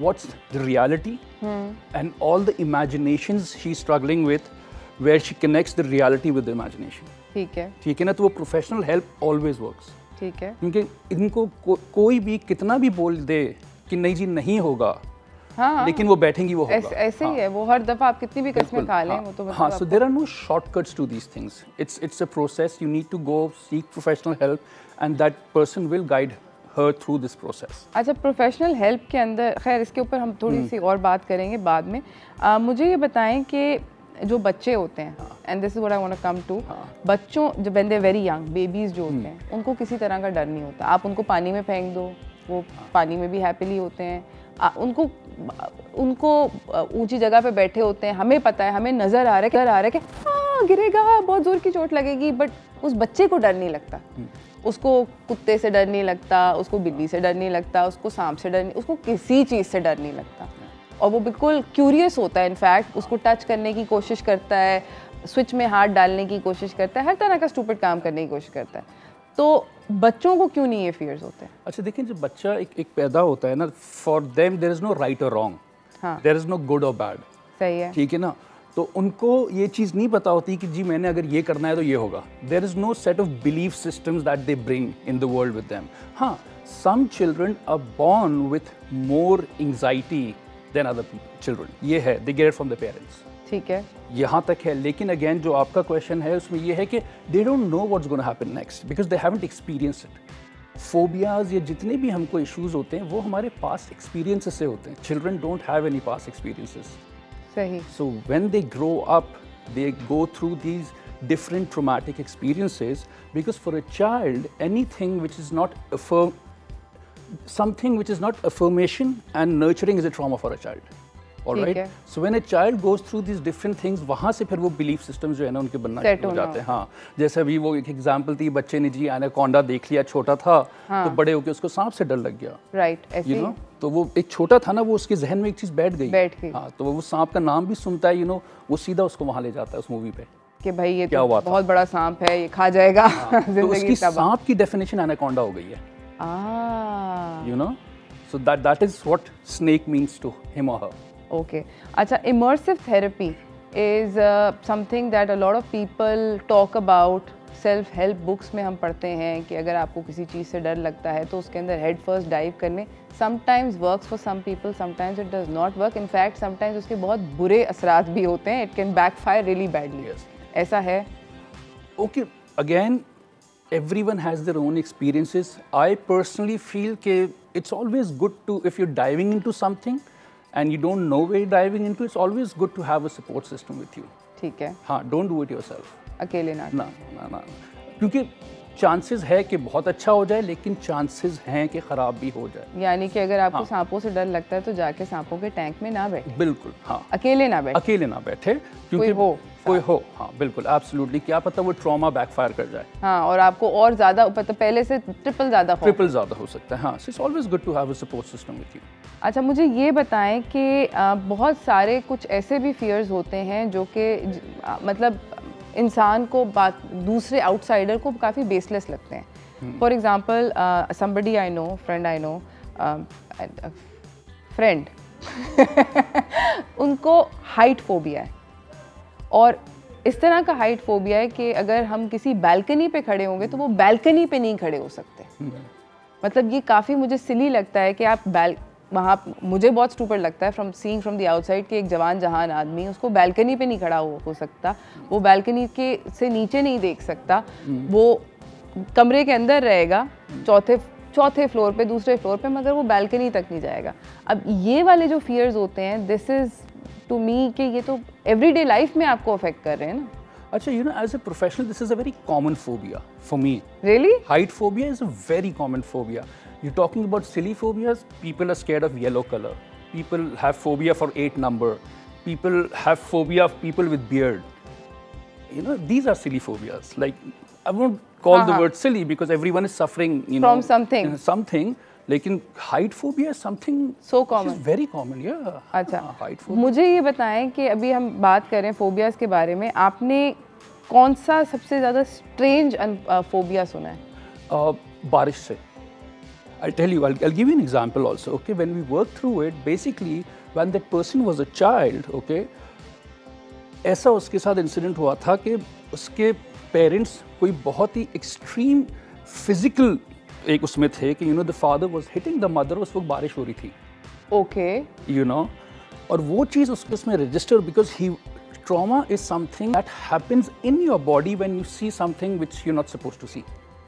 what's the reality, and all the imaginations she's struggling with, where she connects the reality with the imagination. ठीक है ना, तो वो professional help always works. ठीक है, क्योंकि इनको कोई भी कितना भी बोल दे कि नहीं जी नहीं होगा, हाँ, लेकिन वो बैठेंगी वो होगा। ऐसे ही है वो, हर दफा आप कितनी भी कस्में खा लें वो तो हाँ, so there are no shortcuts to these things. It's a process. You need to go seek professional help, and that person will guide her through this process. अच्छा, प्रोफेशनल हेल्प के अंदर, खैर इसके ऊपर हम थोड़ी सी और बात करेंगे बाद में। मुझे ये बताएं कि जो बच्चे होते हैं, and this is what I want to come to, बच्चों जो when they very young babies जो होते हैं, उनको किसी तरह का डर नहीं होता। आप उनको पानी में फेंक दो, वो पानी में भी हैप्पीली होते हैं। उनको ऊंची जगह पे बैठे होते हैं, हमें पता है, हमें नज़र आ रहा है कि हाँ गिरेगा, बहुत ज़ोर की चोट लगेगी, बट उस बच्चे को डर नहीं लगता। उसको कुत्ते से डर नहीं लगता, उसको बिल्ली से डर नहीं लगता, उसको सांप से डर नहीं, उसको किसी चीज़ से डर नहीं लगता। और वो बिल्कुल क्यूरियस होता है, इनफैक्ट उसको टच करने की कोशिश करता है, स्विच में हाथ डालने की कोशिश करता है, हर तरह का स्टूपिड काम करने की कोशिश करता है। तो बच्चों को क्यों नहीं ये फियर्स होते हैं? अच्छा देखिए, जब बच्चा एक पैदा होता है ना, for them there is no right और wrong, there is no good और बैड। सही है, ठीक है ना। तो उनको ये चीज़ नहीं पता होती कि जी मैंने अगर ये करना है तो ये होगा। There is no set of belief systems that they bring in the world with them. हाँ, some children are born with more anxiety than other children, ये है, they get it from the parents. ठीक है, यहाँ तक है। लेकिन again जो आपका क्वेश्चन है उसमें ये है कि they don't know what's gonna happen next because they haven't experience it. Phobias या जितने भी हमको इश्यूज होते हैं वो हमारे पास्ट एक्सपीरियंसेस से होते हैं। Children don't have any past experiences. सही। So when they grow up they go through these different traumatic experiences, because for a child anything which is not something which is not affirmation and nurturing is a trauma for a child. Alright? So when a child goes through these different things, वहाँ से फिर वो belief systems जो है ना उनके बनना शुरू हो जाते हैं। हाँ, जैसे अभी वो एक एग्जाम्पल थी, बच्चे ने जी एनाकोंडा देख लिया, छोटा था, तो बड़े होके उसको सांप से डर लग गया। राइट, ऐसे ही। तो वो एक छोटा था ना, वो उसके जहन में एक चीज़ बैठ गई। हाँ, तो वो सांप का नाम भी सुनता है, वो सीधा उसको वहाँ ले जाता है उस मूवी पे कि भाई ये तो बहुत बड़ा सांप है, ये खा जाएगा। तो उसकी सांप की डेफिनेशन एनाकोंडा हो गई है। So that is what snake means to him or her. Okay. अच्छा, immersive therapy is something that a lot of people talk about. Self help books में हम पढ़ते हैं कि अगर आपको किसी चीज़ से डर लगता है तो उसके अंदर head first dive करने sometimes works for some people, sometimes it does not work. In fact, sometimes उसके बहुत बुरे असरात भी होते हैं. It can backfire really badly. Yes. ऐसा है? Okay, again, everyone has their own experiences. I personally feel that it's always good to, if you're diving into something and you don't know where you're diving into, it's always good to have a support system with you. ठीक है. हाँ, don't do it yourself. अकेले ना. ना, क्योंकि chances है कि बहुत अच्छा हो जाए, लेकिन चांसेस हैं कि ख़राब भी हो जाए। यानी कि अगर आपको सांपों से डर लगता है तो जाके सांपों के टैंक में ना बैठे। बिल्कुल, हाँ, अकेले ना बैठे, क्योंकि कोई हो, हाँ बिल्कुल, एब्सोल्युटली, क्या पता वो ट्रॉमा बैकफायर कर जाए। हाँ, और आपको और ज़्यादा पता, पहले से ट्रिपल ज़्यादा हो सकता है। हाँ, so it's always good to have a support system with you. अच्छा, मुझे ये बताएं कि बहुत सारे कुछ ऐसे भी फियर्स होते हैं जो कि मतलब इंसान को दूसरे आउटसाइडर को काफ़ी बेसलेस लगते हैं। For example, somebody I know, friend उनको हाइट फोबिया है, और इस तरह का हाइट फोबिया है कि अगर हम किसी बालकनी पे खड़े होंगे तो वो बालकनी पे नहीं खड़े हो सकते। मतलब ये काफ़ी मुझे सिली लगता है कि आप वहाँ मुझे बहुत स्टूपिड लगता है from seeing from the outside कि एक जवान जहान आदमी उसको बालकनी पे नहीं खड़ा हो सकता, वो बालकनी के से नीचे नहीं देख सकता, वो कमरे के अंदर रहेगा चौथे फ्लोर पे, दूसरे फ्लोर पे, मगर वो बालकनी तक नहीं जाएगा। अब ये वाले जो फियर्स होते हैं, दिस इज़ टू मी कि ये तो एवरीडे लाइफ में आपको अफेक्ट कर रहे हैं ना। अच्छा, you know, as a professional, this is a very common phobia for me. Really? Height phobia is a very common phobia. You're talking about silly phobias. People are scared of yellow color. People have phobia for 8 number. People have phobia of people with beard. You know, these are silly phobias. Like, I won't call the word silly because everyone is suffering, you know, from something. Something. लेकिन height phobia is something so common. Very common, yeah. अच्छा, height phobia. मुझे ये बताएं कि अभी हम बात करें फोबियाज के बारे में, आपने कौन सा सबसे ज़्यादा स्ट्रेंज फोबिया सुना है? बारिश से. I'll tell you, I'll give you an example also, okay? When we worked through it, basically, when that person was a child, okay, ऐसा उसके साथ इंसिडेंट हुआ था कि उसके पेरेंट्स कोई बहुत ही एक्सट्रीम फिजिकल एक उसमें थे कि, you know, the father was hitting the mother, उस वक्त बारिश हो रही थी. Okay. You know, और वो चीज़ उसके उसमें register because trauma is something that happens in your body when you see something which you're not supposed to see.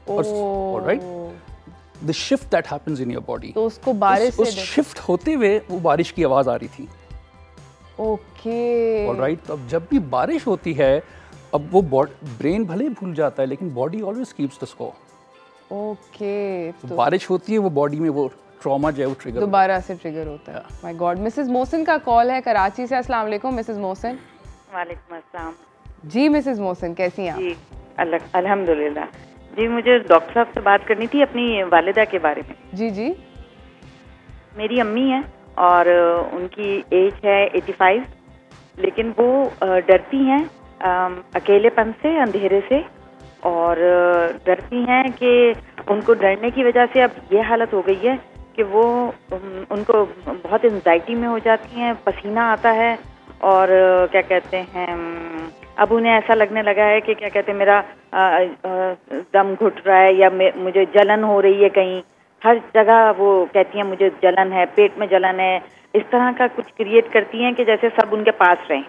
All right? The shift that happens in your body. तो उसको बारिश उस shift होते हुए वो बारिश की आवाज़ आ रही थी. Okay. All right? अब जब भी बारिश होती है, अब वो ब्रेन भले भूल जाता है लेकिन body always keeps the score. Okay. तो बारिश होती है, वो बॉडी में वो ट्रॉमा जो है वो ट्रिगर दोबारा से ट्रिगर होता है. My God. मिसेस मोहसिन का कॉल है कराची से. अस्सलाम वालेकुम मिसेस मोहसिन. वालेकुम अस्सलाम. जी मिसेस मोहसिन, कैसी हैं आप? जी अल्हम्दुलिल्लाह. जी मुझे डॉक्टर साहब से बात करनी थी अपनी वालिदा के बारे में. जी जी. मेरी अम्मी है और उनकी एज है 85, लेकिन वो डरती हैं अकेलेपन से, अंधेरे से, और डरती हैं कि उनको डरने की वजह से अब ये हालत हो गई है कि वो उनको बहुत एंजाइटी में हो जाती हैं, पसीना आता है और क्या कहते हैं, अब उन्हें ऐसा लगने लगा है कि क्या कहते हैं मेरा दम घुट रहा है या मुझे जलन हो रही है कहीं, हर जगह वो कहती हैं मुझे जलन है, पेट में जलन है, इस तरह का कुछ क्रिएट करती हैं कि जैसे सब उनके पास रहें.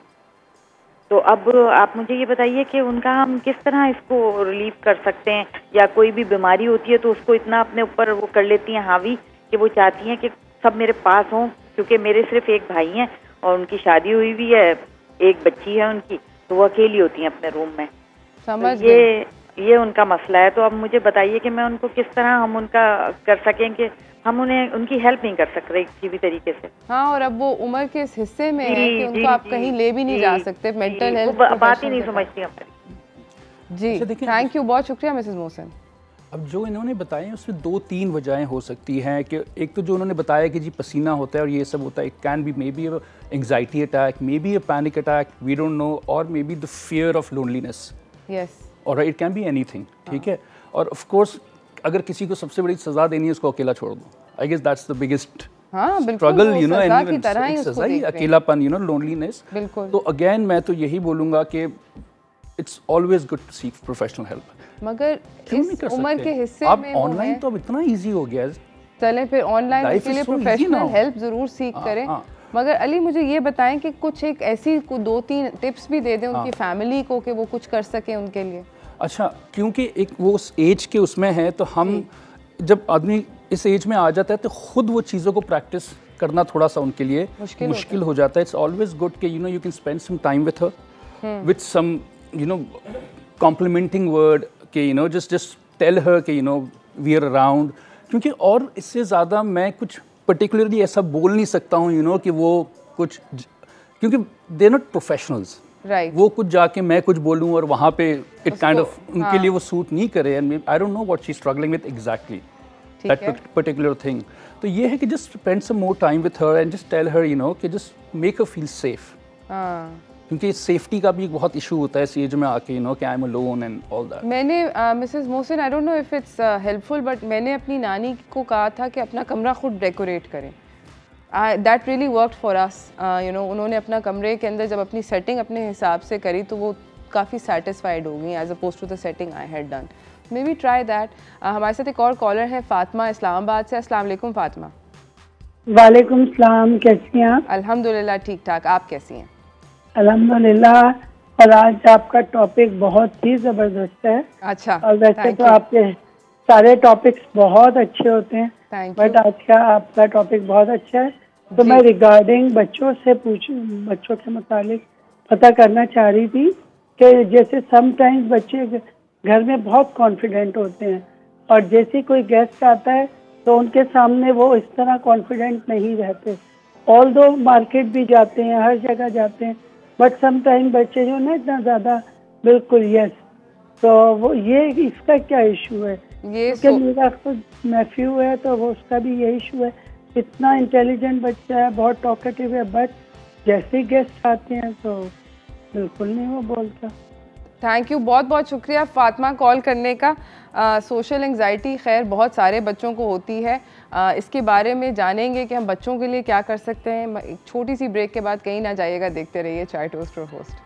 तो अब आप मुझे ये बताइए कि उनका हम किस तरह इसको रिलीव कर सकते हैं, या कोई भी बीमारी होती है तो उसको इतना अपने ऊपर वो कर लेती हैं हावी कि वो चाहती हैं कि सब मेरे पास हों, क्योंकि मेरे सिर्फ एक भाई हैं और उनकी शादी हुई भी है, एक बच्ची है उनकी, तो वो अकेली होती हैं अपने रूम में. समझ तो ये उनका मसला है. तो अब मुझे बताइए कि मैं उनको किस तरह हम उनका कर सकें कि हम उन्हें उनकी हेल्प नहीं कर सक रहे किसी भी तरीके से. हाँ, और अब वो उम्र के इस हिस्से में है कि उनको आप कहीं ले भी नहीं जा सकते. मेंटल हेल्थ बात ही नहीं समझती हमारी. जी थैंक यू, बहुत शुक्रिया मिसेस मोहसिन. अब जो इन्होंने बताया उसमें 2-3 वजहें हो सकती हैं कि एक तो जो उन्होंने बताया कि जी पसीना होता है और ये सब होता है, it can be may be anxiety attack, may be a panic attack, we don't know, और may be the fear of loneliness. Yes. और इट कैन बी एनीथिंग. ठीक है. और ऑफ कोर्स अगर किसी को सबसे बड़ी सज़ा देनी है उसको अकेला छोड़ दो. I guess that's the biggest struggle, you know, अकेलापन, यू नो, लोनलीनेस. बिल्कुल. तो अगेन मैं तो यही बोलूँगा कि it's always good to seek professional help. मगर इस उम्र के हिस्से आप में ऑनलाइन तो अब इतना इजी हो गया है. चलें फिर ऑनलाइन के लिए प्रोफेशनल हेल्प ज़रूर सीख करें. मगर अली मुझे ये बताएं कि कुछ एक ऐसी 2-3 टिप्स भी दे दें उनकी फैमिली को कि वो कुछ कर सके उनके लिए. अच्छा, क्योंकि एक वो उस एज के उसमें है, तो हम जब आदमी इस एज में आ जाता है तो खुद वो चीज़ों को प्रैक्टिस करना थोड़ा सा उनके लिए मुश्किल हो जाता है. इट्स ऑलवेज गुड कि you can spend some time with her, with some complimenting word कि जस्ट टेल हर कि वी आर अराउंड. क्योंकि और इससे ज़्यादा मैं कुछ पर्टिकुलरली ऐसा बोल नहीं सकता हूँ कि वो कुछ, क्योंकि they are not professionals. Right. वो कुछ जाके मैं कुछ बोलूँ और वहाँ पे इट काइंड ऑफ उनके लिए वो सूट नहीं करे. And I don't know what she is struggling with exactly that particular thing. तो ये है कि just spend some more time with her and just tell her कि just make her feel safe. क्योंकि सेफ्टी का भी एक बहुत इशू होता है इस एज में आके, कि I am alone and all that. मैंने Mrs Mohsin, I don't know if it's helpful, but मैंने अपनी नानी को कहा था कि अपना कमरा खुद डेकोरेट करें. That really worked for us. उन्होंने अपना कमरे के अंदर जब अपनी सेटिंग अपने हिसाब से करी तो वो काफ़ी सेटिस्फाइड होगी as oppose to the setting I had done. Maybe try that. हमारे साथ एक और कॉलर है फातिमा इस्लामाबाद से. अस्सलाम वालेकुम फातिमा. वालेकुम सलाम, कैसी हैं आप? अल्हम्दुलिल्लाह ठीक ठाक, आप कैसी हैं? अल्हम्दुलिल्लाह. और आज आपका टॉपिक बहुत ही ज़बरदस्त है. अच्छा. और वैसे तो आपके सारे टॉपिक्स बहुत अच्छे होते हैं, बट आज का आपका टॉपिक बहुत अच्छा है. तो मैं रिगार्डिंग बच्चों के मुतालिक पता करना चाह रही थी कि जैसे समटाइम्स बच्चे घर में बहुत कॉन्फिडेंट होते हैं और जैसे कोई गेस्ट आता है तो उनके सामने वो इस तरह कॉन्फिडेंट नहीं रहते. ऑल्दो मार्केट भी जाते हैं, हर जगह जाते हैं, बट समटाइम बच्चे जो ना इतना ज़्यादा बिल्कुल यस. तो वो ये इसका क्या इशू है? क्योंकि मेरा खुद नेफ्यू है तो वो उसका भी यही इशू है. इतना इंटेलिजेंट बच्चा है, बहुत टॉकेटिव है, बट जैसे गेस्ट आते हैं तो बिल्कुल नहीं वो बोलता. थैंक यू, बहुत बहुत शुक्रिया फातिमा कॉल करने का. सोशल एंग्जाइटी खैर बहुत सारे बच्चों को होती है. इसके बारे में जानेंगे कि हम बच्चों के लिए क्या कर सकते हैं. एक छोटी सी ब्रेक के बाद कहीं ना जाइएगा, देखते रहिए चाय टोस्ट और host.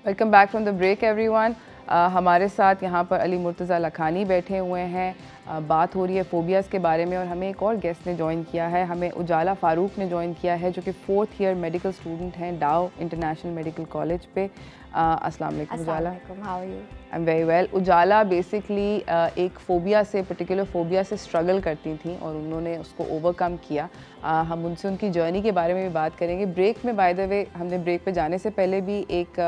Welcome back from the break everyone. हमारे साथ यहाँ पर अली मुर्तज़ा लखानी बैठे हुए हैं. बात हो रही है फोबियाज़ के बारे में और हमें एक और गेस्ट ने ज्वाइन किया है. हमें उजाला फ़ारूक ने ज्वाइन किया है जो कि 4th ईयर मेडिकल स्टूडेंट हैं डाउ इंटरनेशनल मेडिकल कॉलेज पे. अस्सलाम वालेकुम Ujala. How are you? I am very well. Ujala basically एक फ़ोबिया से, पर्टिकुलर फ़ोबिया से स्ट्रगल करती थी और उन्होंने उसको ओवरकम किया. हम उनसे उनकी जर्नी के बारे में भी बात करेंगे. ब्रेक में बाय द वे हमने ब्रेक पे जाने से पहले भी एक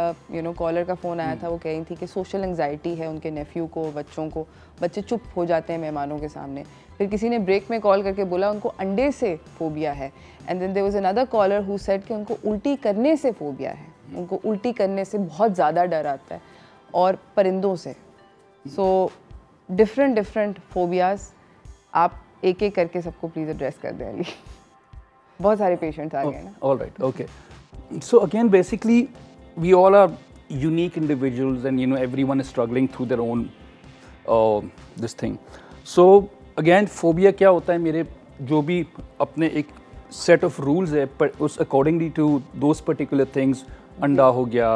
कॉलर का फ़ोन आया था. वो कह रही थी कि सोशल एंग्जाइटी है उनके नेफ्यू को, बच्चों को. बच्चे चुप हो जाते हैं मेहमानों के सामने. फिर किसी ने ब्रेक में कॉल करके बोला उनको अंडे से फ़ोबिया है. And then there was another caller who said कि उनको उल्टी करने से फ़ोबिया है. उनको उल्टी करने से बहुत ज़्यादा डर आता है और परिंदों से. So different phobias. आप एक एक करके सबको प्लीज़ एड्रेस कर दें अली. बहुत सारे पेशेंट्स आ गए ना. All right, okay. So again basically we all are unique individuals and everyone is struggling through their own this thing. So again phobia क्या होता है, मेरे जो भी अपने एक set of rules है उस accordingly to those particular things. अंडा हो गया,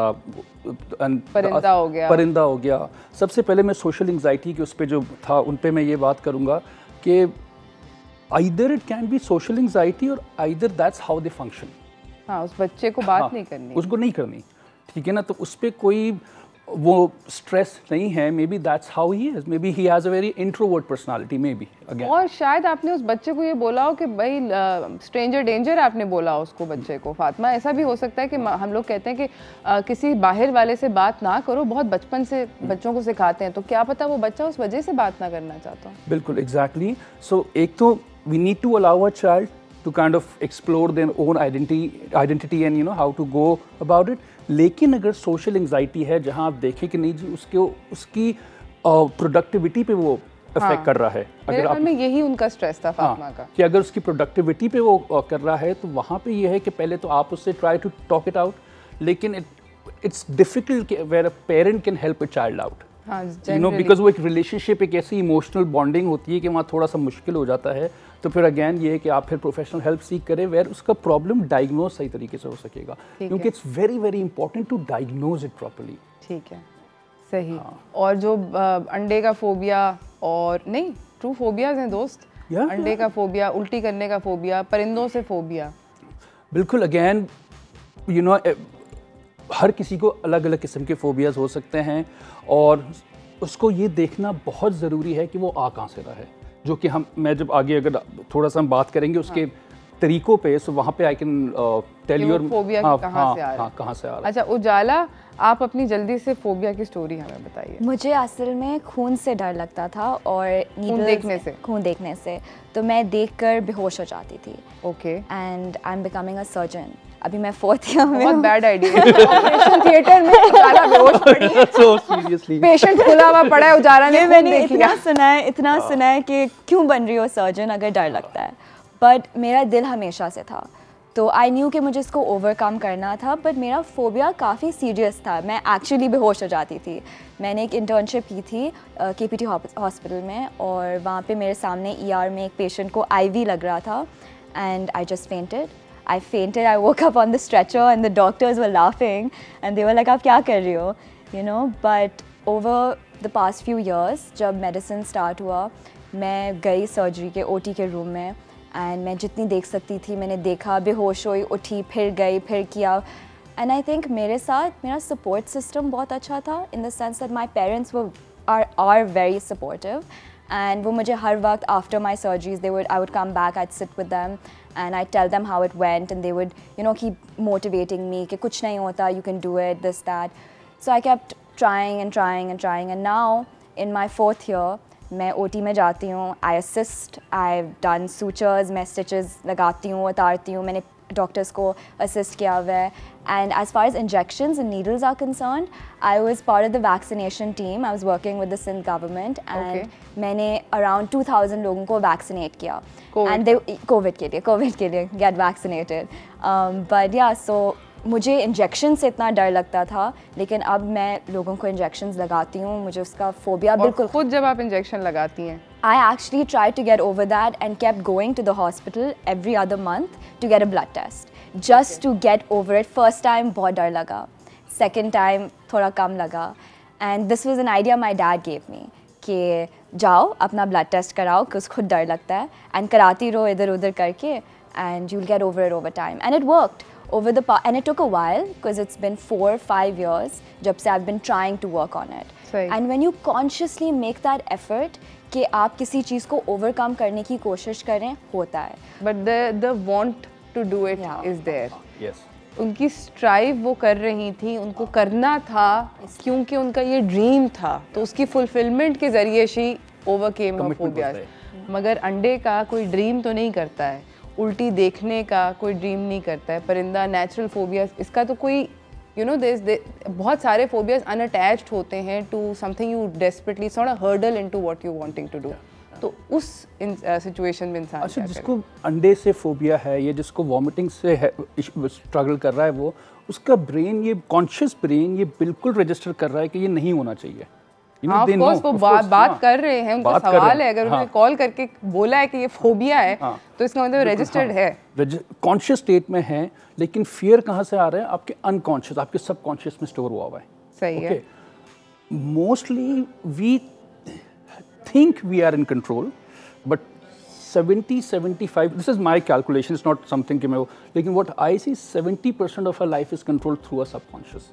परिंदा हो गया. सबसे पहले मैं सोशल एंग्जाइटी के उस पर जो था उन पे मैं ये बात करूँगा कि either it can be social anxiety or either that's how they function. हाँ, उस बच्चे को बात नहीं करनी, उसको नहीं करनी, ठीक है ना. तो उस पर कोई वो स्ट्रेस नहीं है. May be that's how he is. May be he has a very introvert personality may be. और शायद आपने उस बच्चे को ये बोला हो कि भाई स्ट्रेंजर डेंजर, आपने बोला उसको बच्चे को. फातिमा, ऐसा भी हो सकता है कि हम लोग कहते हैं कि किसी बाहर वाले से बात ना करो, बहुत बचपन से बच्चों को सिखाते हैं. तो क्या पता वो बच्चा उस वजह से बात ना करना चाहता हो. बिल्कुल, एग्जैक्टली. सो एक तो we need to allow a child to kind of explore their own identity and how to go about it. लेकिन अगर सोशल एंग्जाइटी है जहाँ आप देखें कि नहीं जी उसकी प्रोडक्टिविटी पे वो अफेक्ट कर रहा है. मेरे ख्याल में यही उनका स्ट्रेस था फातिमा का, कि अगर उसकी प्रोडक्टिविटी पे वो कर रहा है तो वहाँ पे ये है कि पहले तो आप उससे try to talk it out. लेकिन it's difficult where a parent can help a child out. Because वो एक रिलेशनशिप, एक ऐसी इमोशनल बॉन्डिंग होती है कि वहाँ थोड़ा सा मुश्किल हो जाता है. तो फिर अगेन ये है कि आप फिर प्रोफेशनल हेल्प सीख करें वेयर उसका प्रॉब्लम डायग्नोज सही तरीके से हो सकेगा. क्योंकि it's very very important to diagnose it properly. ठीक है, सही. और जो अंडे का फोबिया, और नहीं ट्रू फोबियाज हैं दोस्त. अंडे का फोबिया, उल्टी करने का फोबिया, परिंदों से फोबिया. बिल्कुल. अगेन हर किसी को अलग अलग किस्म के फोबियाज हो सकते हैं और उसको ये देखना बहुत ज़रूरी है कि वो आ कहाँ से रहा है. जो कि मैं जब आगे अगर थोड़ा सा हम बात करेंगे उसके तरीकों पे, सो वहाँ पे I can tell you phobia कहाँ से आ रहा है. कहाँ से आ रहा है. अच्छा उजाला, आप अपनी जल्दी से फोबिया की स्टोरी हमें बताइए. मुझे असल में खून से डर लगता था और खून देखने से तो मैं देखकर बेहोश हो जाती थी. Okay. And I am becoming a surgeon. अभी मैं 4th ईयर में। बहुत बैड आइडिया ऑपरेशन थिएटर में उजाला बेहोश पड़ी है। So seriously पेशेंट खुला हुआ पड़ा है, उजाला ने मैंने इतना सुना है कि क्यों बन रही हो सर्जन अगर डर लगता है, बट मेरा दिल हमेशा से था, तो आई न्यू कि मुझे इसको ओवरकम करना था। बट मेरा फोबिया काफ़ी सीरियस था, मैं एक्चुअली बेहोश हो जाती थी। मैंने एक इंटर्नशिप की थी KPT हॉस्पिटल में, और वहाँ पे मेरे सामने ER में एक पेशेंट को IV लग रहा था, and I just fainted. I woke up on the stretcher and the doctors were laughing and they were like, आप क्या कर रही हो, you know. But over the past few years जब medicine start हुआ, मैं गई सर्जरी के OT के रूम में, एंड मैं जितनी देख सकती थी मैंने देखा, बेहोश हुई, उठी, फिर गई, फिर किया। एंड आई थिंक मेरे साथ मेरा सपोर्ट सिस्टम बहुत अच्छा था, in the sense that my parents are very supportive, and वो मुझे हर वक्त after my surgeries I would come back, I sit with them and I tell them how it went, and they would, you know, keep motivating me कि कुछ नहीं होता, you can do it, this, that. So I kept trying and trying and trying, and now in my 4th year मैं OT में जाती हूँ, I assist, I've done sutures, मैं stitches लगाती हूँ, उतारती हूँ, मैंने डॉक्टर्स को असिस्ट किया हुआ है। And as far as injections and needles are concerned, I was part of the vaccination team, I was working with the Sindh government, and मैंने अराउंड 2000 लोगों को वैक्सीनेट किया, एंड दे कोविड के लिए गेट वैक्सीनेटेड। बट या, सो मुझे injection से इतना डर लगता था, लेकिन अब मैं लोगों को इंजेक्शंस लगाती हूँ, मुझे उसका फोबिया बिल्कुल। खुद जब आप इंजेक्शन लगाती हैं? I actually tried to get over that and kept going to the hospital every other month to get a blood test, just to get over it. First time बहुत डर लगा, second time थोड़ा कम लगा, and this was an idea my dad gave me कि जाओ अपना blood test कराओ, क्योंकि खुद डर लगता है, and कराती रहो इधर उधर करके, and you'll get over it over time, and it worked. Over the and it took a while because it's been 4-5 years जब से I've been trying to work on it. And when you consciously make that effort कि आप किसी चीज़ को overcome करने की कोशिश करें, होता है. But the want to do it is there. Yes. उनकी स्ट्राइव वो कर रही थी, उनको करना था क्योंकि उनका ये ड्रीम था, तो उसकी फुलफिलमेंट के ज़रिए शी ओवरकेम हर फोबियाज। मगर अंडे का कोई ड्रीम तो नहीं करता है, उल्टी देखने का कोई ड्रीम नहीं करता है, परिंदा, नेचुरल फोबियाज, इसका तो कोई बहुत सारे फोबियाज अनअटैच्ड होते हैं to something you desperately, it's not a hurdle into what you wanting to do. तो उस सिचुएशन में इंसान अच्छा, जिसको अंडे से फोबिया है या जिसको वॉमिटिंग से स्ट्रगल कर रहा है, वो उसका ब्रेन, ये कॉन्शियस ब्रेन ये बिल्कुल रजिस्टर कर रहा है कि ये नहीं होना चाहिए। वो बात कर रहे हैं, उनका सवाल है, अगर उन्होंने कॉल करके बोला है कि ये फोबिया है, तो इसका मतलब रजिस्टर्ड है, कॉन्शियस स्टेट में है। लेकिन फियर कहाँ से आ रहा है? आपके अनकॉन्शियस, आपके सबकॉन्शियस में स्टोर हुआ हुआ है। सही है। Mostly we think we are in control, but 70-75, this is my calculation, it's not something कि मैं वो, लेकिन what I see 70% of our life is controlled through our subconscious.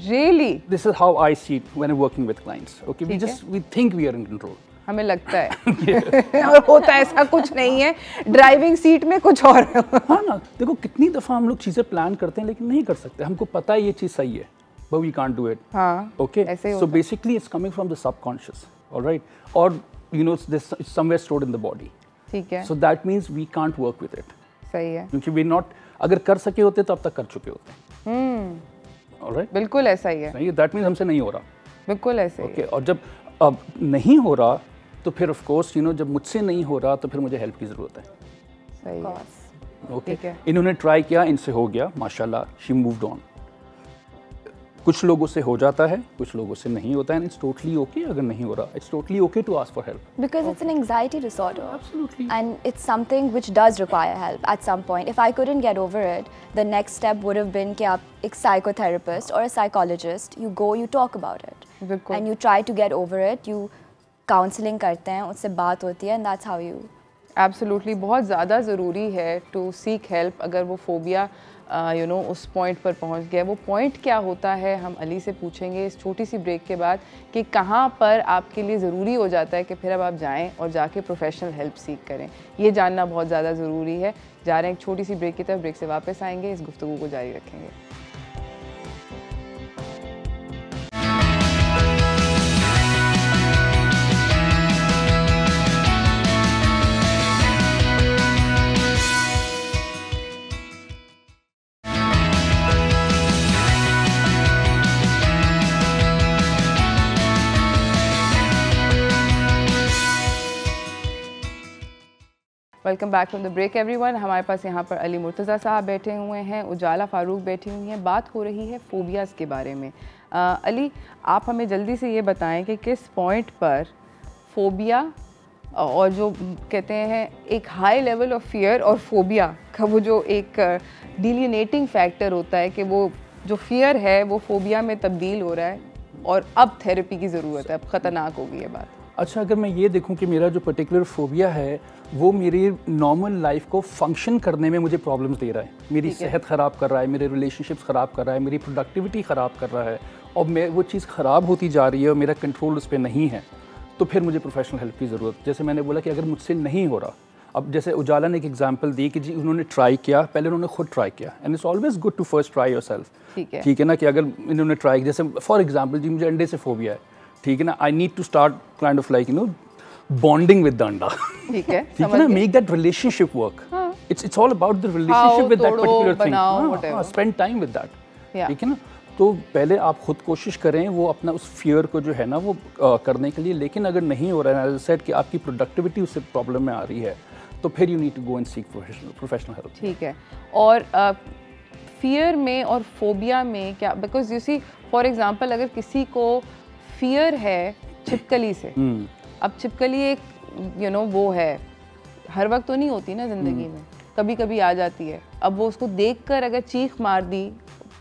Really? This is how I see it when I'm working with clients. Okay, we think we are in control. हमें लगता है और होता है ऐसा कुछ नहीं है, ड्राइविंग सीट में कुछ और। हाँ ना, देखो कितनी दफ़ा हम लोग चीज़ें प्लान करते हैं लेकिन नहीं कर सकते, हमको पता है ये चीज़ सही है, but we can't do it. हाँ, okay, so basically it's coming from the subconscious. All right, or this it's somewhere stored in the body. ठीक है. So that means we can't work with it. सही है. क्योंकि we not, अगर कर सके होते तो अब तक कर चुके होते। All right. बिल्कुल ऐसा ही है. नहीं, that means हमसे नहीं हो रहा. बिल्कुल ऐसे ही. Okay, और जब अब नहीं हो रहा तो फिर of course जब मुझसे नहीं हो रहा तो फिर मुझे हेल्प की ज़रूरत है. सही है. Okay. इन्होंने ट्राई किया, इनसे हो गया, माशाल्लाह, she moved on. कुछ लोगों से हो जाता है, कुछ लोगों से नहीं होता है, and it's totally okay अगर नहीं हो रहा, it's totally okay to ask for help. Because it's an anxiety disorder. Absolutely. And it's something which does require help at some point. If I couldn't get over it, the next step would have been कि आप एक psychotherapist or a psychologist, you go, you talk about it. बिल्कुल. And you try to get over it, you counseling करते हैं, उससे बात होती है, and that's how you. Absolutely, बहुत ज़्यादा ज़रूरी है to seek help अगर वो फोबिया उस पॉइंट पर पहुंच गया। वो पॉइंट क्या होता है हम अली से पूछेंगे इस छोटी सी ब्रेक के बाद कि कहाँ पर आपके लिए ज़रूरी हो जाता है कि फिर अब आप जाएं और जाके प्रोफेशनल हेल्प सीख करें, ये जानना बहुत ज़्यादा ज़रूरी है। जा रहे हैं एक छोटी सी ब्रेक की तरफ, ब्रेक से वापस आएंगे, इस गुफ्तगू को जारी रखेंगे। Welcome back from the break everyone. हमारे पास यहाँ पर अली मुर्तज़ा साहब बैठे हुए हैं, उजाला फ़ारूक बैठी हुई हैं। बात हो रही है फ़ोबियाज़ के बारे में। अली, आप हमें जल्दी से ये बताएं कि किस पॉइंट पर फ़ोबिया और जो कहते हैं एक हाई लेवल ऑफ फियर और फ़ोबिया का वो जो एक डिलीनेटिंग फैक्टर होता है कि वो जो फियर है वो फ़ोबिया में तब्दील हो रहा है और अब थेरेपी की ज़रूरत है, अब ख़तरनाक होगी ये बात। अच्छा, अगर मैं ये देखूं कि मेरा जो पर्टिकुलर फ़ोबिया है वो मेरी नॉर्मल लाइफ को फंक्शन करने में मुझे प्रॉब्लम्स दे रहा है, मेरी सेहत ख़राब कर रहा है, मेरे रिलेशनशिप्स ख़राब कर रहा है, मेरी प्रोडक्टिविटी ख़राब कर रहा है और मैं वो चीज़ ख़राब होती जा रही है और मेरा कंट्रोल उस पर नहीं है, तो फिर मुझे प्रोफेशनल हेल्प की ज़रूरत। जैसे मैंने बोला कि अगर मुझसे नहीं हो रहा, अब जैसे उजाला ने एक एग्जांपल दी कि जी उन्होंने ट्राई किया, पहले उन्होंने खुद ट्राई किया, and it's always good to first try yourself. ठीक है ना, कि अगर इन्होंने ट्राई, जैसे फॉर एग्जांपल जी मुझे अंडे से फोबिया है, ठीक है ना, I need to start kind of like bonding with the anda, ठीक है ना, make that relationship work. It's all about the relationship with that particular thing, spend time with that, ठीक है ना। तो पहले आप खुद कोशिश करें वो अपना उस फियर को जो है ना वो करने के लिए, लेकिन अगर नहीं हो रहा है, एज आई सेड कि आपकी प्रोडक्टिविटी उससे प्रॉब्लम में आ रही है, तो फिर you need to go and seek professional help. ठीक है। और फियर में और फोबिया में क्या, because you see for example अगर किसी को फियर है छिपकली से, अब छिपकली एक वो है, हर वक्त तो नहीं होती ना ज़िंदगी में, कभी कभी आ जाती है। अब वो उसको देखकर अगर चीख मार दी,